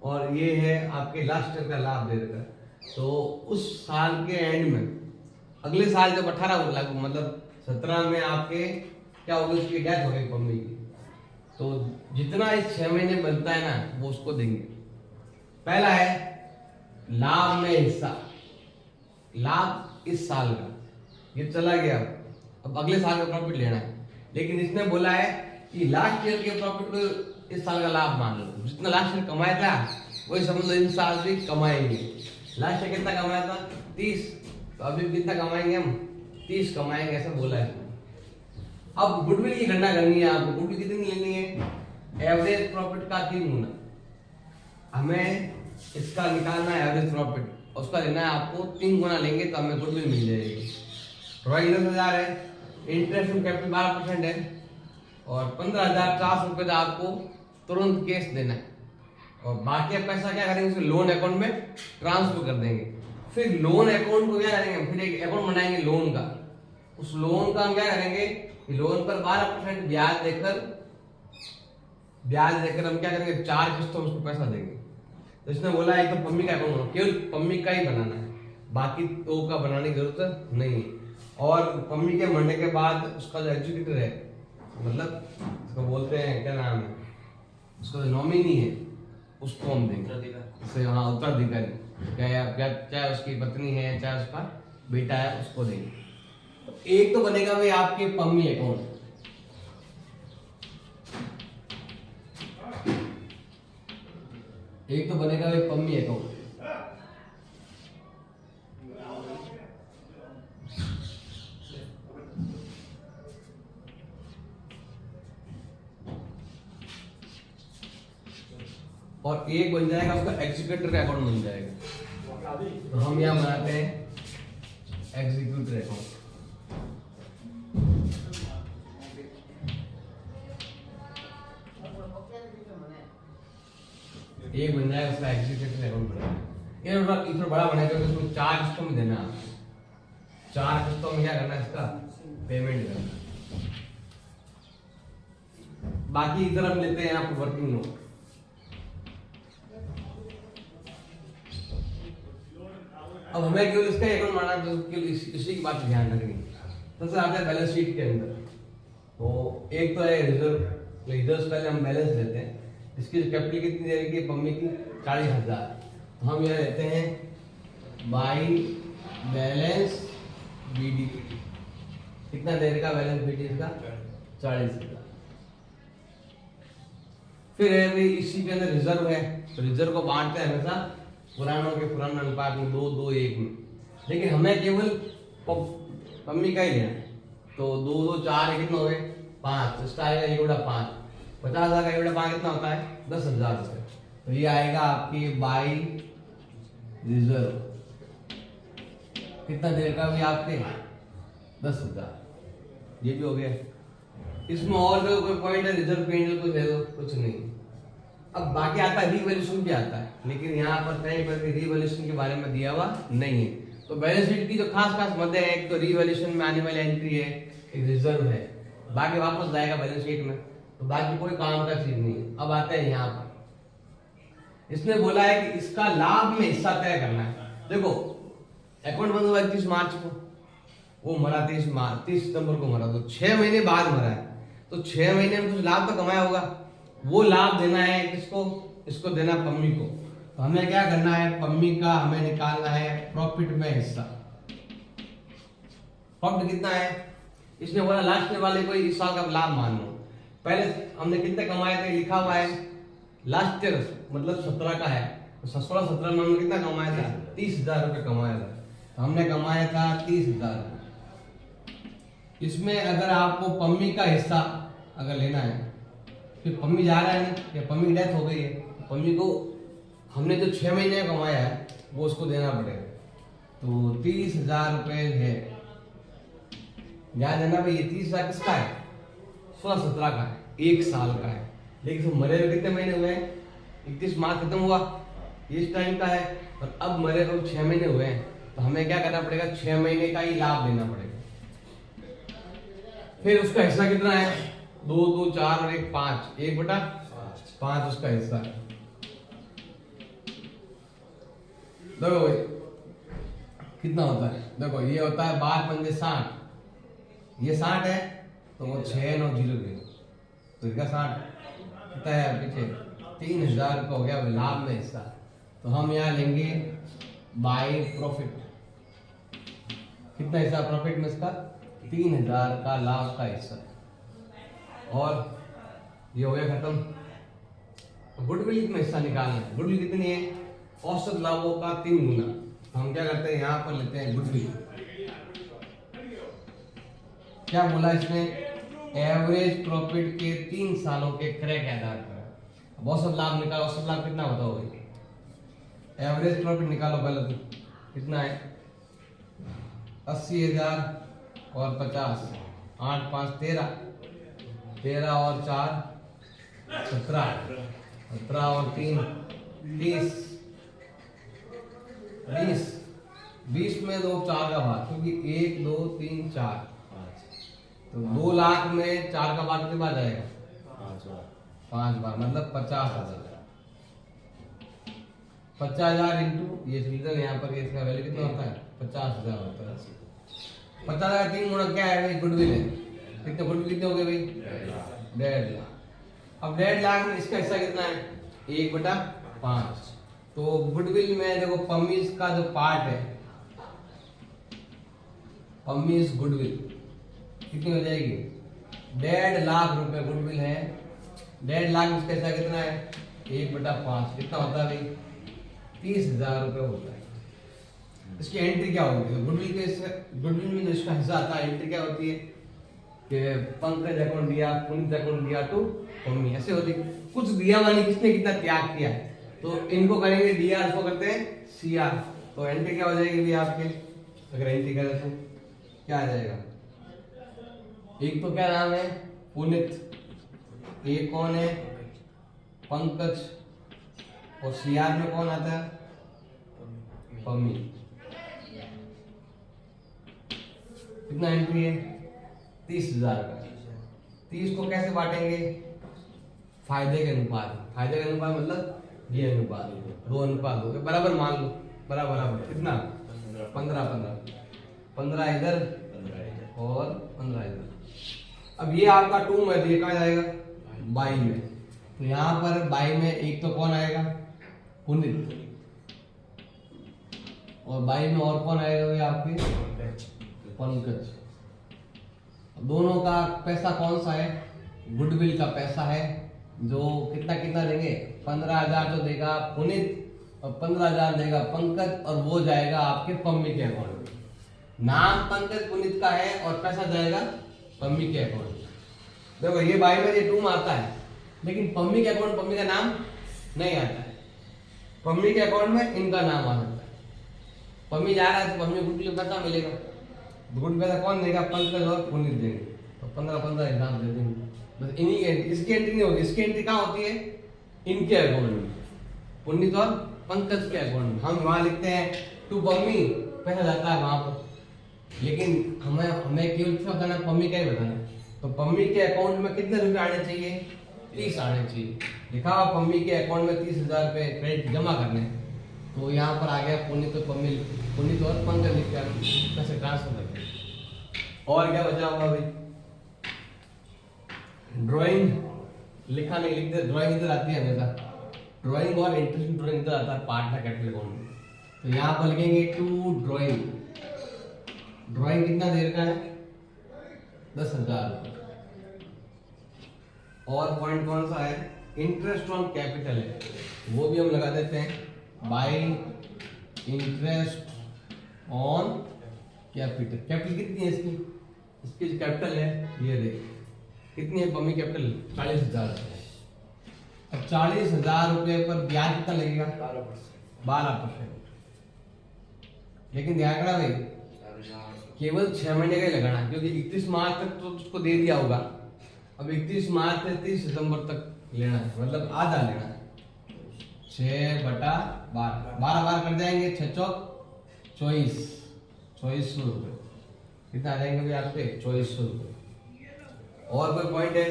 और ये है आपके लास्ट ईयर का लाभ दे रखा है। तो उस साल के एंड में, अगले साल जब 18 लागू, मतलब 17 में आपके क्या हो गई, उसकी डेथ हो गई पम्मी की। तो जितना इस 6 महीने बनता है ना, वो उसको देंगे। पहला है लाभ में हिस्सा, लाभ इस साल का ये चला गया, अब अगले साल का प्रॉफिट लेना है। लेकिन इसने बोला है कि लास्ट ईयर के प्रॉफिट को इस साल का लाभ मान लो, जितना लास्ट ईयर कमाया था वही समझ लो इस साल भी कमाएंगे। लास्ट ईयर कितना कमाया था, 30, तो अभी कितना कमाएंगे हम, 30 कमाएंगे, ऐसा बोला है। अब गुडविल की गणना करनी है आपको। गुडविल कितनी लेनी है, एवरेज प्रॉफिट का 3 गुना। हमें इसका निकालना है एवरेज प्रॉफिट, उसका लेना है आपको 3 गुना लेंगे तो हमें गुडविल मिल जाएगी। रॉयल 10,000 है, इंटरेस्ट ऑन कैपिटल 12% है, और 15,400 रुपये का आपको तुरंत कैश देना है, और बाकी पैसा क्या करेंगे, उसे लोन अकाउंट में ट्रांसफर कर देंगे। फिर लोन अकाउंट को क्या करेंगे, फिर एक अकाउंट बनाएंगे लोन का। उस लोन का हम क्या करेंगे, लोन पर 12% ब्याज देकर हम क्या करेंगे, 4 किस्तों में उसको पैसा देंगे। तो इसने बोला है तो पम्मी का अकाउंट केवल पम्मी का ही बनाना है, बाकी तो का बनाने की जरूरत नहीं है। और पम्मी के मरने के बाद उसका जो एग्जीक्यूटर है, मतलब उसको बोलते हैं क्या नाम है, उसका जो नॉमिनी है, उसको हम देंगे। हाँ, उत्तराधिकारी, चाहे उसकी पत्नी है, चाहे उसका बेटा है, उसको देंगे। तो एक तो बनेगा भाई आपके पम्मी अकाउंट, एक तो बनेगा भाई पम्मी अकाउंट। और एक बन जाएगा उसका एग्जीक्यूटर का अकाउंट बन जाएगा। तो हम यहाँ बनाते हैं एग्जीक्यूटर अकाउंट। एक बन जाएगा उसका एग्जीक्यूटर अकाउंट बनाएगा। ये थोड़ा बड़ा बनाएगा, तो उसमें 4 किस्तों में देना है। 4 किस्तों में क्या करना है, इसका पेमेंट करना। बाकी इधर हम लेते हैं आपको वर्किंग नोट। अब हमें केवल इसका अकाउंट माना, तो केवल इसी की बात ध्यान रखनी। सबसे आता है बैलेंस शीट के अंदर, तो एक तो है रिजर्व। रिजर्व पहले हम बैलेंस लेते हैं। इसकी कैपिटल कितनी दे रही है पम्मी की, 40,000। तो हम यह लेते हैं बाई बैलेंस BD। कितना देर का बैलेंस शीट इसका 40,000। फिर है भाई इसी के अंदर रिजर्व है, तो रिजर्व को बांटते हैं हमेशा पुरानों के पुराने अनुपात में 2 2 1 में, लेकिन हमें केवल पम्मी का ही लेना है। तो 2 2 4 है, कितना हो गए 5, इसका आएगा ये बड़ा 5, 50,000 का ये बड़ा 5 कितना होता है 10,000 रुपये। तो ये आएगा आपकी बाई रिजर्व, कितना देर का भी आपके 10,000, ये भी हो गया। इसमें और कोई पॉइंट है रिजर्व पेंडल कुछ है तो कुछ नहीं। अब बाकी आता है रिवैल्यूएशन भी आता है, लेकिन यहाँ पर कहीं पर भी रिवैल्यूएशन के बारे में दिया हुआ नहीं है। तो बैलेंस शीट की जो खास मदे है, एक तो रिवैल्यूएशन में आने वाली एंट्री है, एक रिजर्व है, बाकी वापस जाएगा बैलेंस शीट में, तो बाकी कोई काम का चीज नहीं है। अब आते हैं यहाँ पर, इसने बोला है कि इसका लाभ में हिस्सा तय करना है। देखो अकाउंट बंद हुआ 31 मार्च को, वो मरा 30 सितंबर को मरा, तो 6 महीने बाद मरा है, तो 6 महीने में कुछ लाभ तो कमाया होगा, वो लाभ देना है किसको, इसको देना पम्मी को। तो हमें क्या करना है, पम्मी का हमें निकालना है प्रॉफिट में हिस्सा। प्रॉफिट कितना है, इसने बोला लास्ट वाले कोई इस साल का लाभ मान लो, पहले हमने कितने कमाए थे लिखा हुआ है, लास्ट ईयर मतलब 17 का है, तो 16-17 में हमने कितना कमाया था 30,000 रुपये कमाया था, तो हमने कमाया था 30,000 रुपये। इसमें अगर आपको पम्मी का हिस्सा अगर लेना है, फिर पम्मी जा रहा है ना, या पम्मी की डेथ हो गई है, पम्मी को हमने जो 6 महीने कमाया है वो उसको देना पड़ेगा। तो 30,000 रुपये है, ध्यान देना भाई, ये 30,000 किसका है, 16-17 का है, 1 साल का है, लेकिन तो मरे हुए कितने महीने हुए हैं, 31 मार्च खत्म हुआ, इस टाइम का है, और अब मरे हुए 6 महीने हुए हैं, तो हमें क्या करना पड़ेगा, 6 महीने का ही लाभ देना पड़ेगा। फिर उसका हिस्सा कितना है, 2 2 4 और 1 5, 1/5 उसका हिस्सा है। देखो भाई कितना होता है, देखो ये होता है 12 पंजे 60, ये 60 है, तो वो 6 9 0 0, तो इसका 60 कितना है पीछे 3,000 रुपये हो गया लाभ में हिस्सा। तो हम यहाँ लेंगे बाई प्रॉफिट, कितना हिस्सा प्रॉफिट में इसका 3,000 का लाभ का हिस्सा, और ये हो गया खत्म। गुडविल में हिस्सा निकालना है, गुडविल कितनी है, औसत लाभों का 3 गुना। तो हम क्या करते हैं, यहाँ पर लेते हैं गुडविल, क्या बोला इसने, एवरेज प्रॉफिट के 3 सालों के क्रय के आधार पर। अब औसत लाभ निकालो, औसत लाभ कितना होता होगा, एवरेज प्रॉफिट निकालो पहले, तो कितना है 80,000 और 50, 8 5 13, 13 और 4 17, 17 और 3 30, 20 में 2 4 का भाग, क्योंकि 1 2 3 4, तो 2 लाख में 4 का भाग कितने बार जाएगा 5 बार, मतलब 50,000। 50,000 इंटू ये सीजन, यहाँ पर इसका वैल्यू कितना होता है 50,000 होता है। 50,000 3 गुणा क्या है भाई, गुडविल है, कितने गुडविल कितने हो गए भाई 1.5 लाख। अब 1.5 लाख में इसका हिस्सा कितना है 1/5। तो गुडविल में देखो पम्मीज का जो पार्ट है, पम्मीज गुडविल कितनी हो जाएगी 1.5 लाख रुपए गुडविल है, 1.5 लाख में इसका हिस्सा कितना है 1/5, कितना होता है भाई 30,000 रुपये होता है। इसकी एंट्री क्या होगी, गुडविल के गुडविल में जो इसका हिस्सा आता है एंट्री क्या होती है कि पंकज अकाउंट दिया, पुनीत अकाउंट दिया टू पम्मी, ऐसे होती है। कुछ दिया वाली किसने कितना त्याग किया है, तो इनको करेंगे डीआर, इसको करते हैं सीआर। तो एंट्री क्या हो जाएगी भी आपके, अगर एंट्री करें तो क्या आ जाएगा, एक तो क्या नाम है पुनीत, एक कौन है पंकज, और सीआर में कौन आता है पम्मी। कितना एंट्री है 30,000 का। 30 को कैसे बांटेंगे, फायदे के अनुपात, फायदे के अनुपात मतलब ये अनुपात 2 अनुपात हो गए, बराबर मान लो, बराबर कितना 15 इधर और 15 इधर। अब ये आपका 2 में, ये कहाँ जाएगा 22 में, तो यहाँ पर 22 में एक तो कौन आएगा पुनीत, और 22 में और कौन आएगा ये आपके पंकज। दोनों का पैसा कौन सा है, गुडविल का पैसा है, जो कितना कितना देंगे, 15,000 जो देगा पुनीत और 15,000 देगा पंकज, और वो जाएगा आपके पम्मी के अकाउंट में। नाम पंकज पुनीत का है और पैसा जाएगा पम्मी के अकाउंट में। देखो ये बाई में ये टूम आता है, लेकिन पम्मी के अकाउंट पम्मी का नाम नहीं आता है। पम्मी के अकाउंट में इनका नाम आ सकता है। पम्मी जा रहा है तो पम्मी गुड पैसा मिलेगा, गुड पैसा कौन देगा, पंकज और पुनीत देंगे, तो 15-15 एग्जाम दे देंगे। बस इन्हीं की एंट्री, इसकी एंट्री नहीं होगी। इसकी एंट्री कहाँ होती है, इनके अकाउंट में, पुनीत और पंकज के अकाउंट में। हम वहां लिखते हैं टू पम्मी, पैसा जाता है वहां पर, लेकिन हमें केवल बताना पम्मी का ही बताना। तो पम्मी के अकाउंट में कितने रुपए आने चाहिए, 30 आने चाहिए। लिखा हुआ पम्मी के अकाउंट में 30,000 रुपए क्रेडिट जमा करने, तो यहाँ पर आ गया पुनीत और पम्मी, पुनीत और पंकज लिख कर पैसे ट्रांसफर कर दिए। और क्या बचा हुआ भाई, ड्राइंग लिखा नहीं, लिखते ड्राइंग इधर आती है हमेशा, ड्राइंग और इंटरेस्ट ड्राइंग इधर आता है पार्टनर कैपिटल अकाउंट में। तो यहाँ पर लिखेंगे टू ड्राइंग, ड्राइंग कितना देर का है, 10,000 रुपये। और पॉइंट कौन सा है, इंटरेस्ट ऑन कैपिटल है, वो भी हम लगा देते हैं bye interest on capital. Capital कितनी है इसकी, इसकी जो कैपिटल है ये देख कितनी है, पम्मी कैपिटल 40,000 रुपये। अब 40,000 रुपये पर ब्याज कितना लगेगा, 12%। लेकिन ध्यान रखना भाई, केवल 6 महीने का ही लगाना, क्योंकि 31 मार्च तक तो उसको दे दिया होगा। अब 31 मार्च से 30 सितंबर तक लेना है, मतलब आधा लेना है। 6/12, 12 बार कर जाएंगे, 6 चौक 2400 रुपये। कितना आ जाएंगे भाई आपके, 2400 रुपये। और कोई पॉइंट है,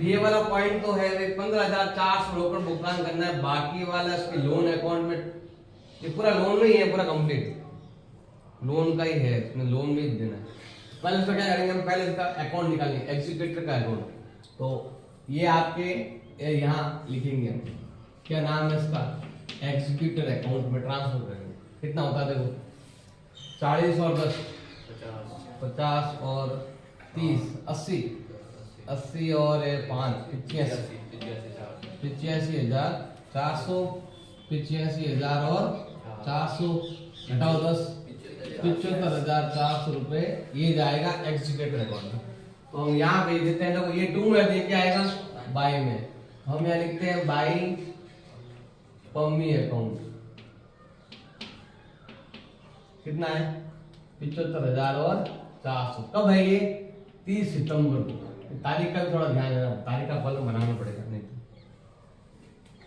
ये वाला पॉइंट तो है 15,400 रोकड़ भुगतान करना है, बाकी वाला इसके लोन अकाउंट में, ये पूरा लोन नहीं है, पूरा कंप्लीट लोन का ही है, इसमें लोन भी देना है। पहले इसका क्या करेंगे हम, पहले इसका अकाउंट निकालेंगे, एग्जीक्यूटर का अकाउंट। तो ये आपके यहाँ लिखेंगे हम, क्या नाम है इसका, एग्जीक्यूटर अकाउंट में ट्रांसफर करेंगे। कितना होता है देखो, 40 और 10 50 और 30 80, 80 और 5 85, 85,400, 85,000 और 400 घटाओ 10, 75,400 रुपए ये जाएगा एग्जीक्यूटर अकाउंट में। तो हम यहाँ भेज देते हैं, देखो ये टू में देख के आएगा बाई में, हम यहाँ लिखते हैं बाई पम्मी अकाउंट। कितना है, 75,000 और 400। कब है ये, 30 सितंबर को। तारीख का भी थोड़ा ध्यान देना, तारीख का फल बनाना पड़ेगा नहीं तो।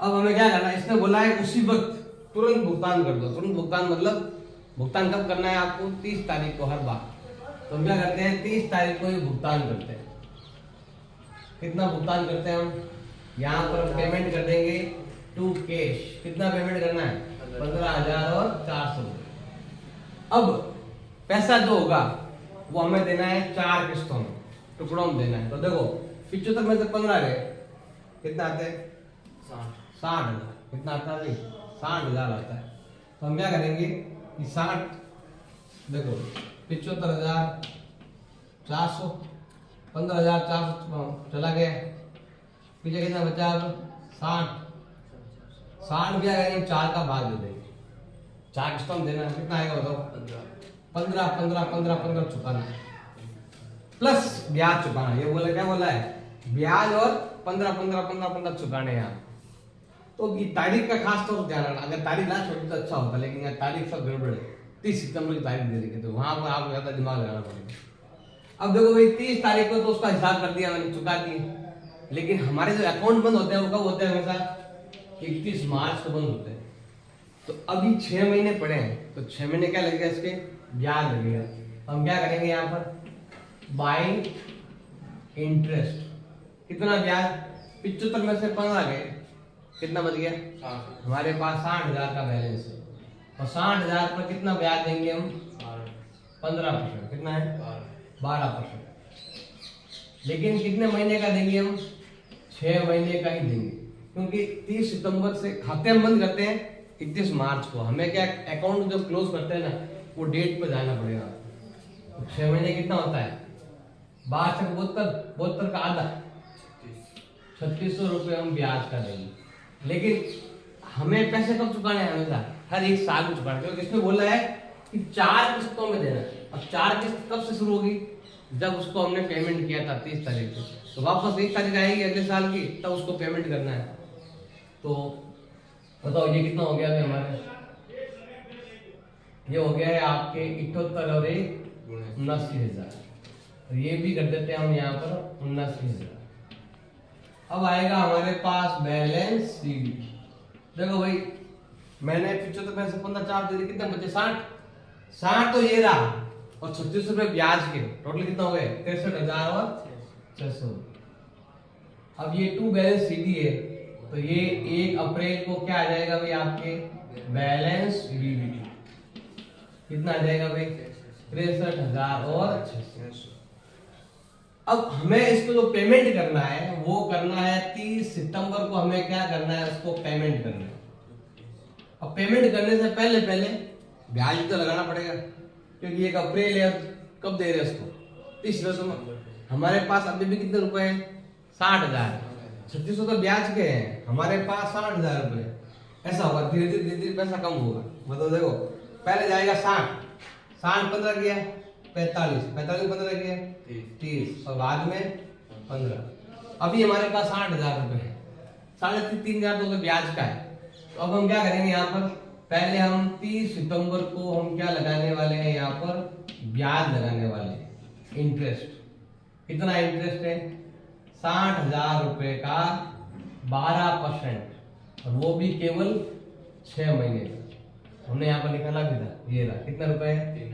अब हमें क्या करना है, इसने बोला है उसी वक्त तुरंत भुगतान कर दो। तुरंत भुगतान मतलब भुगतान कब करना है आपको, 30 तारीख को हर बार। तो हम क्या करते हैं, 30 तारीख को ही भुगतान करते हैं। कितना भुगतान करते हैं हम, यहाँ पर पेमेंट कर देंगे टू कैश। कितना पेमेंट करना है, 15,000 और 400 रुपये। अब पैसा जो होगा वो हमें देना है 4 किस्तों में, टुकड़ों में देना है। तो देखो 75 में से 15 गए, कितना आते हैं, 60,000। कितना आता है, 60,000 आता है। तो हम क्या करेंगे कि 60, देखो 75,400, 15,400 चला गया, पीछे कितना बचा, अब 60 क्या करेंगे, 4 का भाग दे देंगे, 4 किस्तों में देना। कितना आएगा बताओ, 15 चुकाना प्लस ब्याज चुकाना। ये बोला, क्या बोला है, ब्याज और 15 चुकाने यहाँ। तो ये तारीख का खास तौर पर ध्यान रखना, अगर तारीख ना छोटी तो अच्छा होता, लेकिन यार तारीख सब गड़बड़ है। 30 सितंबर की तारीख दे देंगे, तो वहां पर आपको ज्यादा दिमाग लगाना पड़ेगा। अब देखो भाई 30 तारीख को तो उसका हिसाब कर दिया मैंने, चुका दिए, लेकिन हमारे जो अकाउंट बंद होते हैं वो कब होते हैं, हमेशा 31 मार्च को बंद होते हैं। तो अभी 6 महीने पड़े हैं, तो 6 महीने क्या लगेगा, इसके ब्याज लगेगा। तो हम क्या करेंगे यहाँ पर, बाय इंटरेस्ट। कितना ब्याज, 75 में से 15 गए, कितना बच गया, हमारे पास 60,000 का बैलेंस है। और 60,000 पर कितना ब्याज देंगे हम, 15%। कितना है, 12%। लेकिन कितने महीने का देंगे हम, 6 महीने का ही देंगे, क्योंकि 30 सितंबर से खाते हम बंद करते हैं 31 मार्च को। हमें क्या, अकाउंट जब क्लोज करते हैं ना, वो डेट पर जाना पड़ेगा। तो 6 महीने कितना होता है, 62 72 का आधा 3600 रुपये हम ब्याज का देंगे। लेकिन हमें पैसे कब चुकाने हैं? हमेशा हर एक साल में चुकाना, क्योंकि इसमें बोला है कि 4 किस्तों में देना है। अब 4 किस्त कब से शुरू होगी? जब उसको हमने पेमेंट किया था 30 तारीख को, तो वापस 1 तारीख आएगी अगले साल की, तब उसको पेमेंट करना है। तो बताओ ये कितना हो गया अभी हमारे? ये हो गया है आपके 78 और 79,000। तो ये भी कर देते हैं हम यहाँ पर 79,000। अब आएगा हमारे पास बैलेंस सीडी। देखो भाई, मैंने 75 में से 15 4 दे दिए, कितने बचे? 60 तो ये रहा, और 3600 रुपये ब्याज के, टोटल कितना हो गए? 63,000 और 600। अब ये 2 बैलेंस सीडी है, तो ये 1 अप्रैल को क्या आ जाएगा भाई आपके? बैलेंस बीडी कितना आ जाएगा भाई? 63,000 और 600। अब हमें इसको जो पेमेंट करना है वो करना है 30 सितंबर को। हमें क्या करना है? उसको पेमेंट करना है। अब पेमेंट करने से पहले ब्याज तो लगाना पड़ेगा, क्योंकि 1 अप्रैल है। कब दे रहे उसको? 30 सितंबर। हमारे पास अभी भी कितने रुपए हैं? 60,000। 3600 तो ब्याज के हैं, हमारे पास 60,000 रुपए। ऐसा होगा, धीरे धीरे पैसा कम होगा। मतलब देखो, पहले जाएगा 60 15 किया 45 15 किया 30, और बाद में 15। अभी हमारे पास 60,000 रुपए है, 3,500 तो ब्याज का है। तो अब हम क्या करेंगे? यहाँ पर पहले हम 30 सितंबर को हम क्या लगाने वाले हैं? यहाँ पर ब्याज लगाने वाले हैं, इंटरेस्ट। कितना इंटरेस्ट है? 60,000 रुपए का 12%, और वो भी केवल 6 महीने का। हमने यहाँ पर निकाला भी था, ये रहा। कितना रुपए है?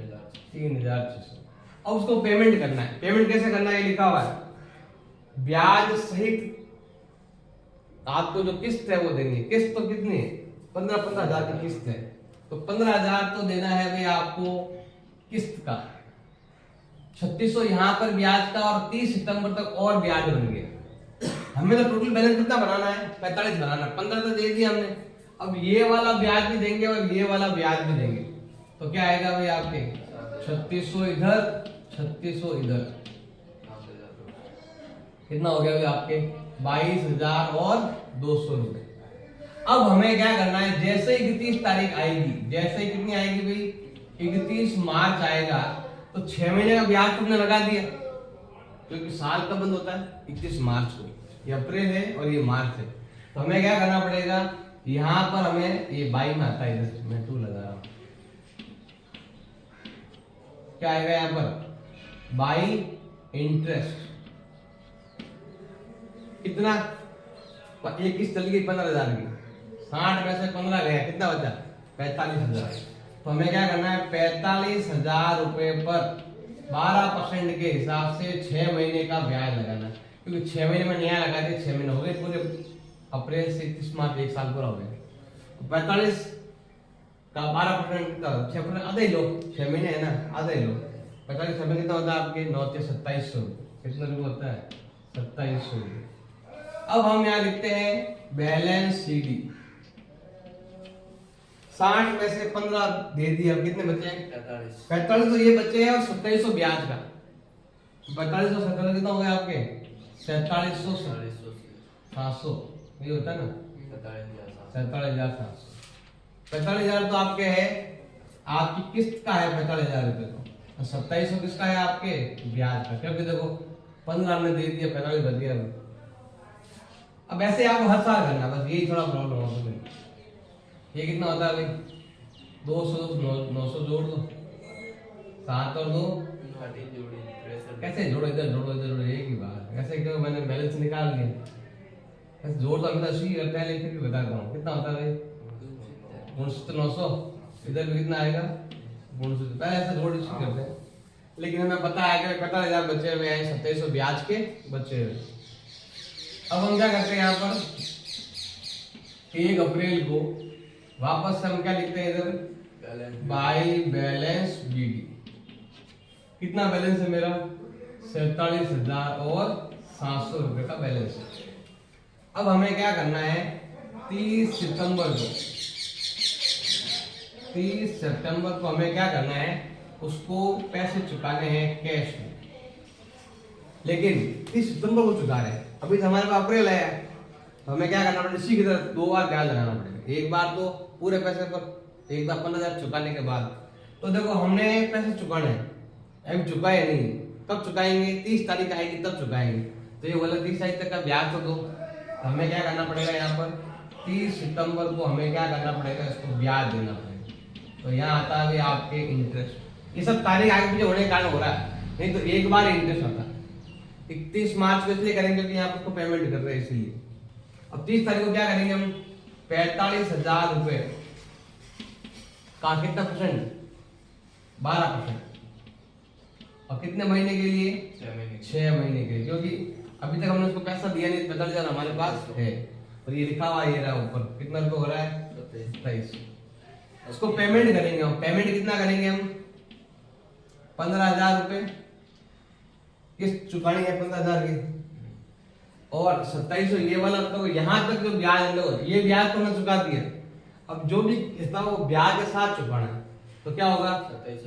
3,600। अब उसको पेमेंट करना है। पेमेंट कैसे करना है? ये लिखा हुआ है, ब्याज सहित आपको जो किस्त है वो देनी है। किस्त तो कितनी है? 15,000 की किस्त है, तो 15,000 तो देना है भाई आपको किस्त का। 3600 यहाँ पर ब्याज का, और 30 सितंबर तक और ब्याज बन गया। हमें तो टोटल बैलेंस कितना बनाना है? 45 बनाना है। 15 तो दे दिया हमने, अब ये वाला ब्याज भी देंगे और ये वाला ब्याज भी देंगे। तो क्या आएगा भाई आपके? 3600 इधर, 3600 इधर, कितना हो गया भाई आपके? 22,200 रुपए। अब हमें क्या करना है? जैसे ही 31 तारीख आएगी, जैसे ही कितनी आएगी भाई? 31 मार्च आएगा, तो 6 महीने का ब्याज तुमने लगा दिया, क्योंकि साल कब बंद होता है? 31 मार्च को। ये अप्रैल है और ये मार्च है। तो हमें क्या करना पड़ेगा? यहाँ पर हमें ये 22 में आता है, इधर मैं 2 लगा रहा हूं। क्या आएगा यहाँ पर? बाई इंटरेस्ट कितना? एक किस्त चल गई 15,000 की, 60 में से 15 गया, कितना बचा? 45,000। तो हमें क्या करना है? 45,000 रुपए पर 12% के हिसाब से 6 महीने का ब्याज लगाना, क्योंकि 6 महीने में नया लगा दिया। 6 महीने हो गए पूरे, अप्रैल से 31 मार्च 1 साल पूरा हो गया। तो 45 का 12% का 6% आधा ही लो, 6 महीने है ना, आधा ही लो। 45 में कितना होता है आपके? 9 से 2700। कितना रुपये होता है? 2700। अब हम यहाँ लिखते हैं बैलेंस सीडी। 60 में से 15 दे दिया, कितने बचे हैं? 45 तो ये बचे हैं, और 2700 ब्याज का। 45 और 17 कितना हो गया आपके? 4700 700, ये होता है ना, 47,700। 45,000 तो आपके है, आपकी किस्त का है 45,000 रुपए को, और 2700 किसका है? आपके ब्याज का। क्योंकि देखो 15 हमने दे दिया, 45 बच गया। अब ऐसे आपको हर साल करना, बस यही थोड़ा प्रॉब्लम होता है। ये कितना होता है भाई? 200 900 जोड़ दो, 7 और 2 कैसे जोड़ो? इधर जोड़ो, इधर जोड़ो, एक ही बात। ऐसे क्यों? मैंने बैलेंस निकाल लिया, ऐसे जोड़ तो हमें 80 करता है, लेकिन भी बताता हूँ कितना होता है भाई? 900। इधर भी कितना आएगा? 900। पहले ऐसे जोड़ इसकी करते हैं, लेकिन हमें पता है कि 45,000 बचे हुए हैं, 2700 ब्याज के बचे हुए। अब हम क्या करते हैं? यहाँ पर 1 अप्रैल को वापस से हम क्या लिखते हैं इधर? By balance BD. कितना बैलेंस है मेरा? 47,700 रुपए का बैलेंस है। अब हमें क्या करना है? 30 सितंबर को हमें क्या करना है? उसको पैसे चुकाने हैं कैश में। लेकिन 30 सितंबर को चुका रहे हैं। अभी तो हमारे पास अप्रैल है, तो हमें क्या करना पड़ेगा, इसी की तरह 2 बार ब्याज लगाना पड़ेगा। एक बार तो पूरे पैसे पर, एक बार 15,000 चुकाने के बाद। तो देखो हमने पैसे चुकाने हैं, अभी चुकाए नहीं, कब चुकाएंगे, 30 तारीख आएगी तब चुकाएंगे। तो ये बोला 30 तारीख तक का ब्याज तो दो, तो हमें क्या करना पड़ेगा, यहाँ पर 30 सितंबर को हमें क्या करना पड़ेगा, इसको ब्याज देना पड़ेगा। तो यहाँ आता है आपके इंटरेस्ट। ये सब तारीख आगे पीछे होने के कारण हो रहा है, नहीं तो एक बार इंटरेस्ट आता है। 31 मार्च को इसलिए करेंगे क्योंकि यहाँ पर उसको पेमेंट कर रहे हैं इसलिए। अब 30 तारीख को क्या करेंगे हम, 45,000 रुपए का कितना परसेंट, 12%। और कितने महीने के लिए, 6 महीने के लिए, क्योंकि अभी तक हमने उसको पैसा दिया नहीं, 45,000 हमारे पास है। और ये लिखा हुआ ये रहा ऊपर, कितना रुपये हो रहा है, 27। उसको पेमेंट करेंगे हम, पेमेंट कितना करेंगे हम, 15,000 रुपए किस्त चुकानी है 15,000 की, और 2700 ये वाला, तो यहाँ तक जो ब्याज लो, ये ब्याज तो हमने चुका दिया। अब जो भी किस्ता वो ब्याज के साथ चुकाना है, तो क्या होगा,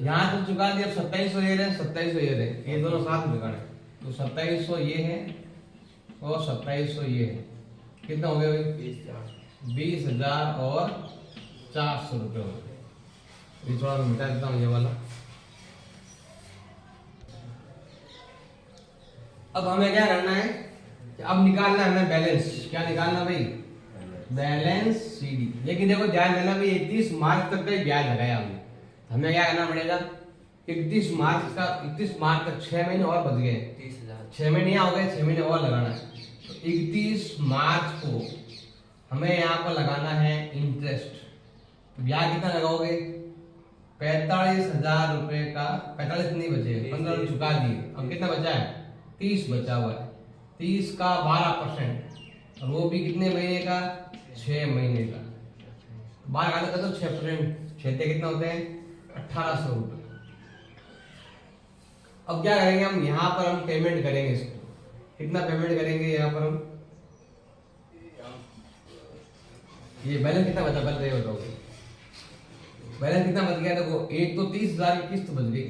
यहाँ तक चुका दिया, 2700 ये रहे, 2700 ये रहे, ये दोनों साथ में चुकाना है। तो 2700 ये है और 2700 ये है, कितना हो गया भाई, 20,000 और 400 रुपये हो गए। ये थोड़ा मिटा देता हूँ ये वाला। अब हमें क्या करना है, अब निकालना है हमें बैलेंस। क्या निकालना भाई, बैलेंस सीडी। लेकिन देखो ध्यान देना भाई, 31 मार्च तक का ही ब्याज लगाया हमने, हमें क्या करना पड़ेगा, 31 मार्च तक 6 महीने और बच गए, 6 महीने यहाँ हो गए, 6 महीने और लगाना है। तो 31 मार्च को हमें यहाँ पर लगाना है इंटरेस्ट। ब्याज कितना लगाओगे, 45,000 रुपए का, 45 नहीं बचे, 15 चुका दिए, अब कितना बचा है, 30 बचा हुआ है। 30 का 12%, और वो भी कितने महीने का, 6 महीने का। 12 का तो 6%, 6 कितना होते हैं, 1800 रुपए। अब क्या करेंगे हम, यहाँ पर हम पेमेंट करेंगे इसको, कितना पेमेंट करेंगे यहाँ पर हम, ये बैलेंस कितना बचा, पहले ये बताओ बैलेंस कितना बच गया। देखो एक तो 30,000 की किस्त बच गई,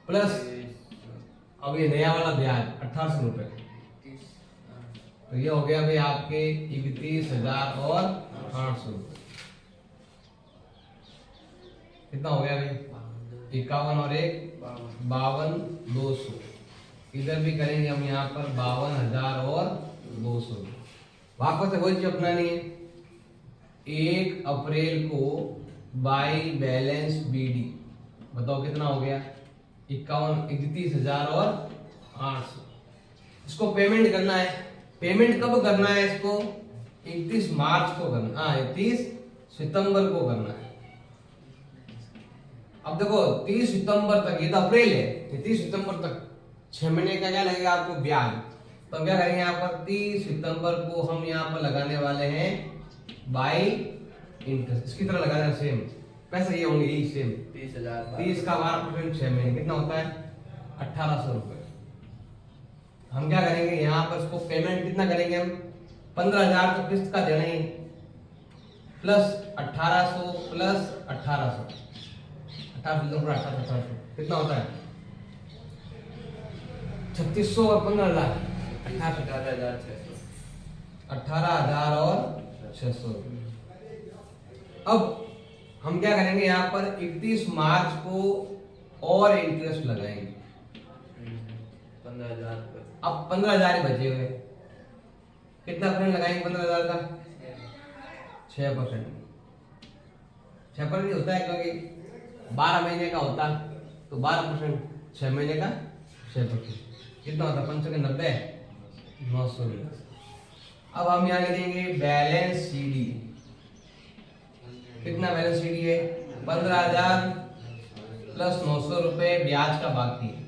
प्लस अब ये नया वाला ब्याज 1800 रुपए, तो ये हो गया भाई आपके 31,000 और 800 रुपए। कितना हो गया भाई, 51 और 1 52,200। इधर भी करेंगे हम यहाँ पर 52,000 और 200। वापस से वही चीज अपनानी है। 1 अप्रैल को बाई बैलेंस बीडी, बताओ कितना हो गया, 31,000 और 800। इसको पेमेंट करना है। पेमेंट कब करना है इसको, 31 मार्च को करना, हाँ 31 सितंबर को करना है। अब देखो 30 सितंबर तक, ये तो अप्रैल है, 30 सितंबर तक 6 महीने का क्या लगेगा आपको ब्याज। तो हम क्या करेंगे, यहाँ पर 30 सितंबर को हम यहाँ पर लगाने वाले हैं बाई इंटरेस्ट, इसकी तरह लगाना है सेम, पैसे ये होंगे यही सेम, 30 का 12%, 6 महीने कितना होता है, 1800 रुपए। हम क्या करेंगे यहाँ पर इसको पेमेंट कितना करेंगे हम, 15,000 तो किस्त का देना ही, प्लस 1800 प्लस 1800, 1800 कितना होता है, 3600 और 15,000, 18,000 और 600। अब हम क्या करेंगे यहाँ पर 31 मार्च को और इंटरेस्ट लगाएंगे 15,000। अब 15,000 ही बचे हुए, कितना परसेंट लगाएंगे 15,000 का, 6%। 6% ही होता है क्योंकि 12 महीने का होता, तो 12%, 6 महीने का 6%, कितना होता है, 5 के 90, 900 रुपये। अब हम यहाँ लिखेंगे बैलेंस सीडी, कितना बैलेंस सीडी है, 15,000 प्लस 900 रुपए ब्याज का बाकी है।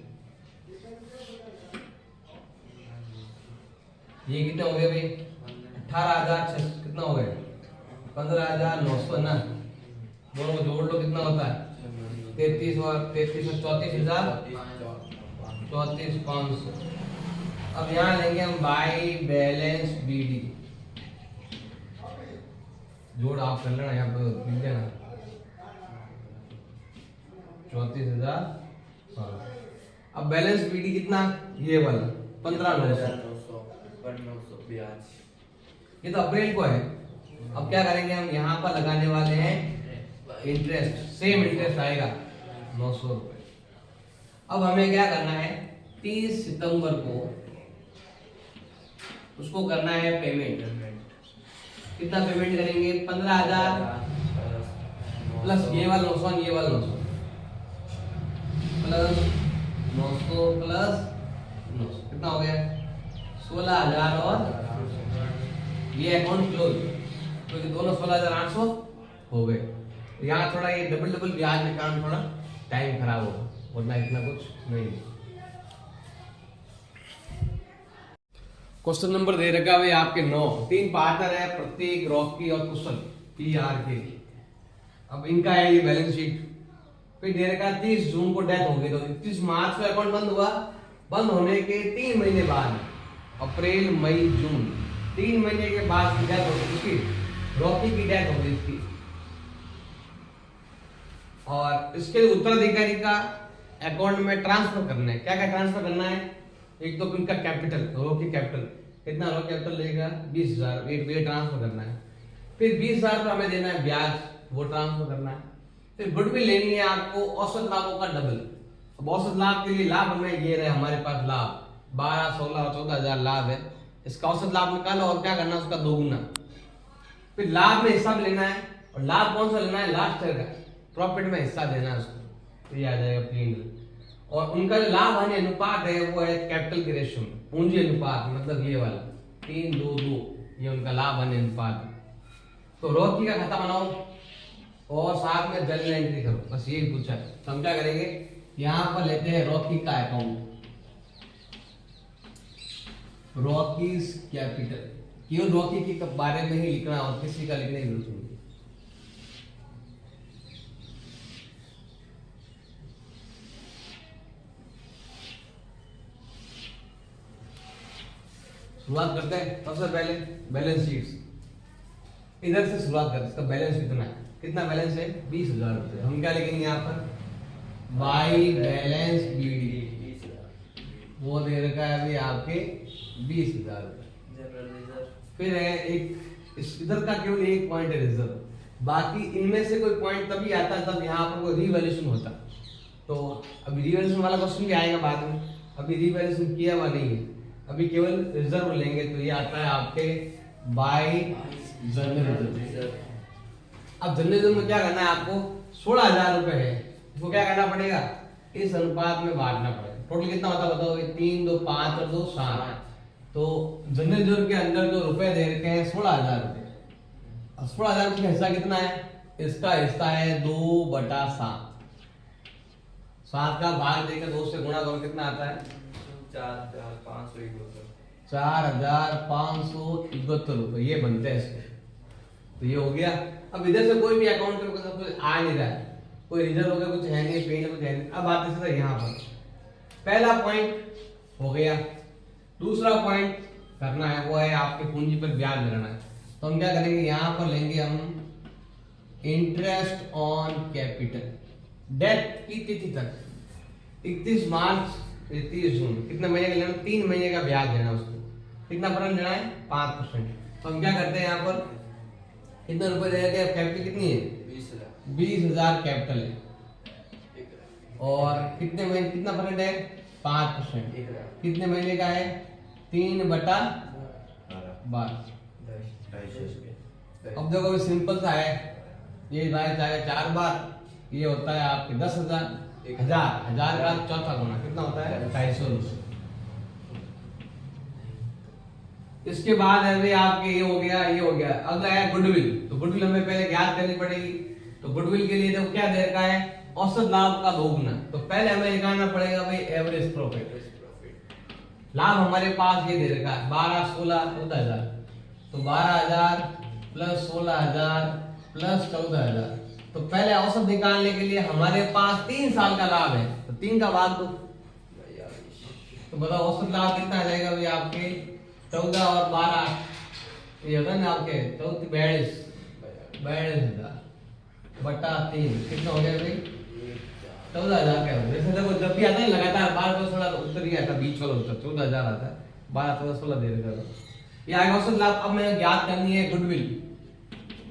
ये कितना हो गया भाई, 18,000 कितना हो गया, 15,900 ना, दोनों को जोड़ लो कितना होता है, 33 और 34,000, 34,500। अब यहाँ लेंगे हम बाई बैलेंस बीडी, जोड़ आप कर लेना, यहाँ पर लिख देना 34,000। अब बैलेंस बीडी कितना, ये वाला 15,900, 900 ब्याज। ये तो अप्रैल को है। अब क्या करेंगे हम, यहाँ पर लगाने वाले हैं इंटरेस्ट, सेम इंटरेस्ट आएगा 900 रुपए। अब हमें क्या करना है, 30 सितंबर को उसको करना है पेमेंट। कितना पेमेंट करेंगे, 15,000 प्लस ये वाला 900, ये वाला 900 प्लस 900 प्लस 900 कितना हो गया, 16,000 और ये अकाउंट क्लोज, क्योंकि दोनों 16,800 हो गए। यहाँ थोड़ा ये डबल डबल ब्याज में काम, थोड़ा टाइम खराब होगा, वरना इतना कुछ नहीं। क्वेश्चन नंबर दे रखा है आपके 9, 3 पार्टनर है, प्रत्येक रॉकी और कुशल PR के। अब इनका है ये बैलेंस शीट। फिर दे रखा 30 जून को डेथ हो गई, तो 31 मार्च को अकाउंट बंद हुआ। बंद होने के 3 महीने बाद, अप्रैल मई जून, 3 महीने के बाद की डेथ हो गई इसकी, रॉकी की डेथ हो गई इसकी। और इसके उत्तराधिकारी का अकाउंट में ट्रांसफर करना है। क्या क्या ट्रांसफर करना है, एक तो उनका कैपिटल, रॉकी कैपिटल कितना, रॉकी कैपिटल लेगा 20,000, ये ट्रांसफर करना है। फिर 20,000 रुपये हमें देना है ब्याज, वो ट्रांसफर करना है। फिर गुडविल लेनी है आपको औसत लाभों का डबल। अब औसत लाभ के लिए लाभ हमें ये रहे, हमारे पास लाभ 12, 16 और 14,000 लाभ है, इसका औसत लाभ निकालो और क्या करना है, उसका दोगुना। फिर लाभ में हिस्सा लेना है, और लाभ कौन सा लेना है, लास्ट ईयर का प्रॉफिट में हिस्सा देना है उसको, तो ये आ जाएगा P&L। और उनका जो लाभ हानि अनुपात है वो है कैपिटल की रेशियो में, पूंजी अनुपात, मतलब ये वाला 3:2:2, ये उनका लाभ हानि अनुपात है। तो रॉकी का खाता बनाओ और साथ में जर्नल एंट्री करो, बस यही पूछा है। तो हम क्या करेंगे, यहाँ पर लेते हैं रॉकी का अकाउंट, रॉकीज कैपिटल, केवल रॉकी के बारे में ही लिखना और किसी का लिखने की जरूरत नहीं। शुरुआत करते हैं। सबसे पहले बैलेंस शीट, इधर से शुरुआत करते हैं। इसका बैलेंस कितना है, कितना बैलेंस है, 20,000 रुपये। हम क्या लिखेंगे यहाँ पर, बाई बैलेंस BD, वो दे रखा है अभी आपके 20,000 रुपये। फिर है एक इधर का केवल एक पॉइंट है रिजर्व, बाकी इनमें से कोई पॉइंट तभी आता है तब यहाँ पर कोई रिवैल्यूएशन होता। तो अभी रिवैल्यूएशन वाला क्वेश्चन भी आएगा बाद में, अभी रिवैल्यूएशन किया हुआ नहीं है, अभी केवल रिजर्व लेंगे। तो ये आता है आपके बाई जनरल रिजर्व। अब जनरल रिजर्व में क्या करना है आपको, 16,000 रुपए है, इसको क्या करना पड़ेगा, इस अनुपात में बांटना पड़ेगा। टोटल कितना होता है बताओ, 3, 2, 5 और 2, 7। तो जनरल रिजर्व के अंदर जो रुपए दे रखे हैं 16,000 रुपए। अब 16,000 रुपए का हिस्सा कितना है, इसका हिस्सा है 2/7। 7 का भाग देकर 2 से गुणा करो, कितना आता है, 4,571 रुपए ये बनते हैं इसके। तो ये हो गया। अब इधर से कोई भी अकाउंट में कुछ आ नहीं रहा है, कोई रिजर्व हो गया, कुछ है नहीं, पेंड कुछ है नहीं। अब आते सीधा यहाँ पर, पहला पॉइंट हो गया। दूसरा पॉइंट करना है वो है आपके पूंजी पर ब्याज लगाना है। तो हम क्या करेंगे, यहाँ पर लेंगे हम इंटरेस्ट ऑन कैपिटल, डेट की तिथि तक 31 मार्च 30 जून, कितना महीने का लेना, 3 महीने का ब्याज देना उसको। कितना परसेंट देना है, 5%। तो हम क्या करते हैं, यहाँ पर कितने रुपए दे रखे हैं, कैपिटल कितनी है, 20,000 कैपिटल है, और कितने महीने, कितना परसेंट है, 5%। कितने महीने का है, 3/12। अब देखो सिंपल सा है, ये भाई चाहे 4 बार, ये होता है आपके 10,000, 1000 का चौथा गुना कितना होता है, 250 रुपये। इसके बाद है आपके ये हो गया, ये हो गया। अगला है गुडविल। तो गुडविल हमें पहले ज्ञात करनी पड़ेगी। तो गुडविल के लिए देखो क्या दे रखा है, औसत लाभ का दोगुना। तो पहले हमें निकालना पड़ेगा भाई एवरेज प्रॉफिट। लाभ हमारे पास ये दे रखा है 12, 16, 14,000। तो 12,000 प्लस 16,000 प्लस 14,000। तो पहले औसत निकालने के लिए हमारे पास 3 साल का लाभ है, तो 3 का भाग दो। तो बताओ औसत लाभ कितना आ जाएगा भाई आपके, 14 और 12 ये होता है ना आपके 42,000 बटा 3 कितना हो गया भाई, 14,000 का है। जैसे देखो जब भी आता है लगातार 12-16 तो उत्तर ही आता है, बीच वाला उत्तर 14,000 आता है, 12-14 दे देगा। ये आगे औसत लाभ अब मैं ज्ञात करनी है गुडविल।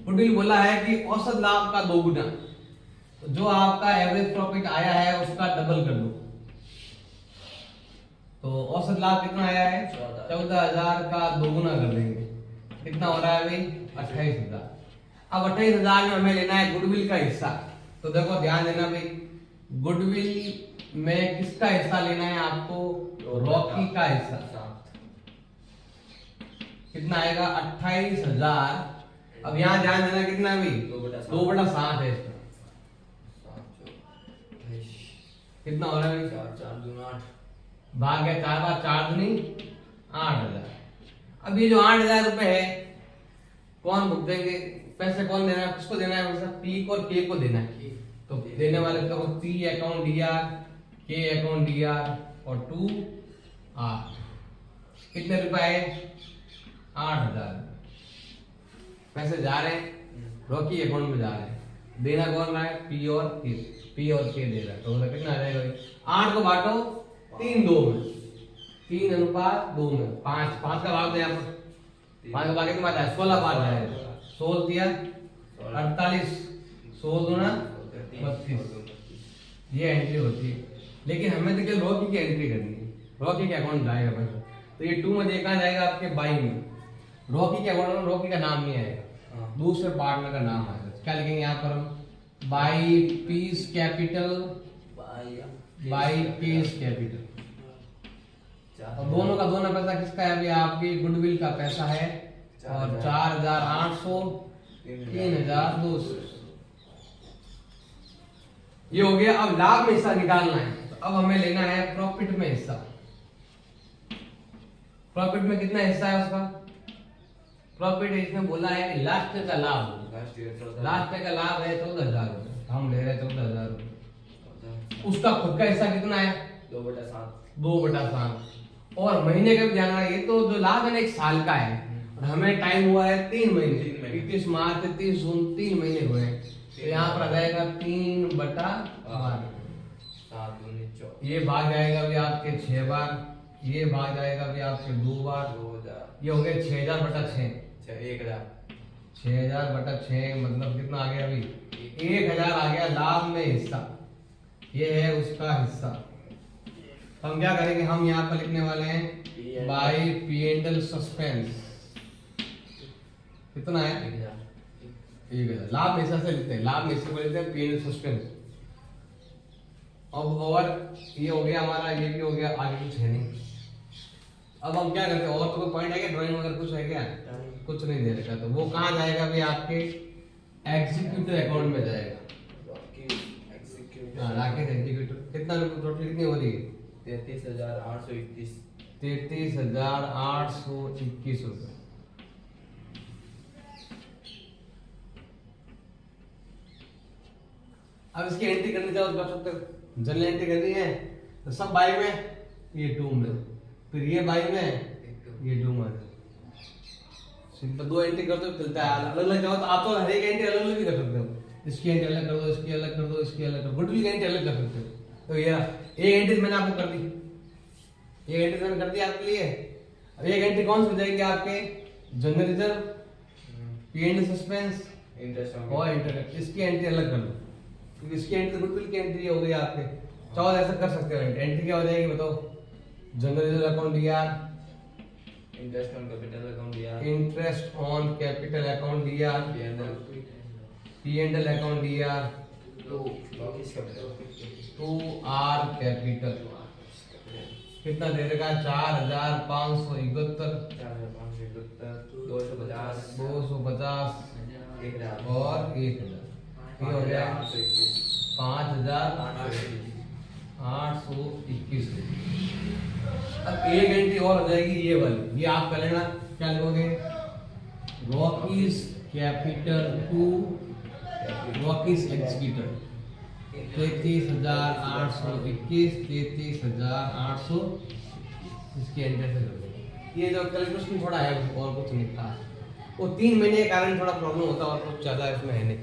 गुडविल बोला है कि औसत लाभ का 2 गुना, तो जो आपका एवरेज प्रॉफिट आया है उसका डबल कर दो। तो औसत लाभ कितना आया है 14,000 का 2 गुना कर देंगे, कितना हो रहा है भाई 28,000। अब 28,000 में हमें लेना है गुडविल का हिस्सा। तो देखो ध्यान देना भाई, गुडविल में किसका हिस्सा लेना है आपको, रॉकी का हिस्सा। कितना आएगा 28,000। अब यहाँ ध्यान देना कितना है भाई 2/7 है इसका। कितना हो रहा है 4 भाग गया 4 बार 4 दूनी 8,000। अब ये जो 8,000 रुपए है कौन भुगतेंगे, पैसे कौन देना है, किसको देना है, मतलब पी और के को देना है। तो देने वाले तो पी अकाउंट डीआर, के अकाउंट डीआर और 2 आर। कितने रुपए आए 8,000 पैसे जा रहे हैं रॉकी अकाउंट में जा रहे हैं, देना कौन रहा है पी और के, पी और के दे रहा है। तो कितना आ जाएगा 8 को बांटो 3-2 में, 3:2 में 5 का भाग दे यहाँ पर, 5 का भाग कितना आता है 16 बार जाएगा। 16 दिया 48, 16 दूना 32। ये एंट्री होती है, लेकिन हमें तो केवल रॉकी की एंट्री करनी है, रॉकी के अकाउंट जाएगा पैसा। तो ये 2 में देखा जाएगा आपके बाई में, रॉकी के अकाउंट में रॉकी का नाम नहीं आएगा, दूसरे पार्टनर का नाम आएगा। क्या लिखेंगे यहाँ पर हम by piece capital, by piece capital. और दोनों का दोनों पैसा किसका है अभी आपकी गुडविल का पैसा है, और 4,800 3,200 ये हो गया। अब लाभ में हिस्सा निकालना है, तो अब हमें लेना है प्रॉफिट में हिस्सा। प्रॉफिट में कितना हिस्सा है उसका, प्रॉफिट इसमें बोला है कि लास्ट का लाभ, लास्ट का लाभ है 14,000 रुपए, हम ले रहे हैं 14,000 रुपए। उसका खुद का हिस्सा कितना है 2/7। और महीने का भी ध्यान रखना, ये तो जो लाभ है ना 1 साल का है, और हमें टाइम हुआ है 3 महीने, 31 मार्च से 30 जून 3 महीने हुए हैं। तो यहाँ पर आ जाएगा 3/12, ये भाग जाएगा भी आपके 6 बार, ये भाग जाएगा भी आपके 2 बार, ये हो गया 6,000/6, 6,000/6 मतलब कितना आ गया अभी 1,000 आ गया लाभ में हिस्सा, ये है उसका हिस्सा। तो हम क्या करेंगे, हम यहाँ पर लिखने वाले हैं बाई P&L सस्पेंस, कितना है 1,000 लाभ में हिस्सा से लिखते हैं, लाभ में हिस्से को लिखते हैं P&L सस्पेंस। अब और ये हो गया हमारा, ये भी हो गया, आगे कुछ है नहीं। अब हम क्या करते हैं, और तो कोई पॉइंट है क्या ड्राइंग में, अगर कुछ है क्या, कुछ नहीं दे रखा, तो वो कहाँ जाएगा भी आपके एग्जीक्यूटिव अकाउंट में जाएगा। राकेश एग्जीक्यूटिव। कितना टोटल कितनी हो रही है 33,821 33,821 रुपए। अब इसकी एंट्री करनी चाहो तो कर सकते हो, जनरल एंट्री करनी है तो सब बाई में, ये 2 में, फिर ये बाई में, ये 2 में, सिंपल 2 एंट्री कर दो चलता है। अलग अलग चाहो तो आप तो हर एक एंट्री अलग अलग भी कर सकते हो, इसकी एंट्री अलग कर दो, इसकी अलग कर दो, इसकी अलग कर दो, गुडविल की एंट्री अलग कर सकते हो। तो ये एक एंट्री मैंने आपको कर दी, एक एंट्री मैंने कर दी आपके लिए। अब एक एंट्री कौन सी हो जाएगी आपके जनरल रिजर्व, P&L सस्पेंस और इंटरेस्ट, इसकी एंट्री अलग कर दो, क्योंकि इसकी एंट्री गुडविल की एंट्री हो गई आपके। चाहो ऐसा कर सकते हो, एंट्री क्या हो जाएगी बताओ, जनरल रिजर्व अकाउंट दिया, इंटरेस्ट ऑन कैपिटल अकाउंट दिया, इंटरेस्ट ऑन कैपिटल अकाउंट दिया, P&L अकाउंट दिया, 2R कैपिटल कितना दे रखा 4,571, 250 और 1,000, ये हो गया 5,821। अब एक एंट्री और हो जाएगी ये वाली, ये आप कर लेना, क्या लिखोगे Rocky's capital to Rocky's executive 33,821, 33,800 इसकी एंट्री से कर देंगे। ये जो कैलकुलेशन थोड़ा है और कुछ नहीं था, वो 3 महीने के कारण थोड़ा प्रॉब्लम होता है और कुछ ज्यादा इसमें है नहीं।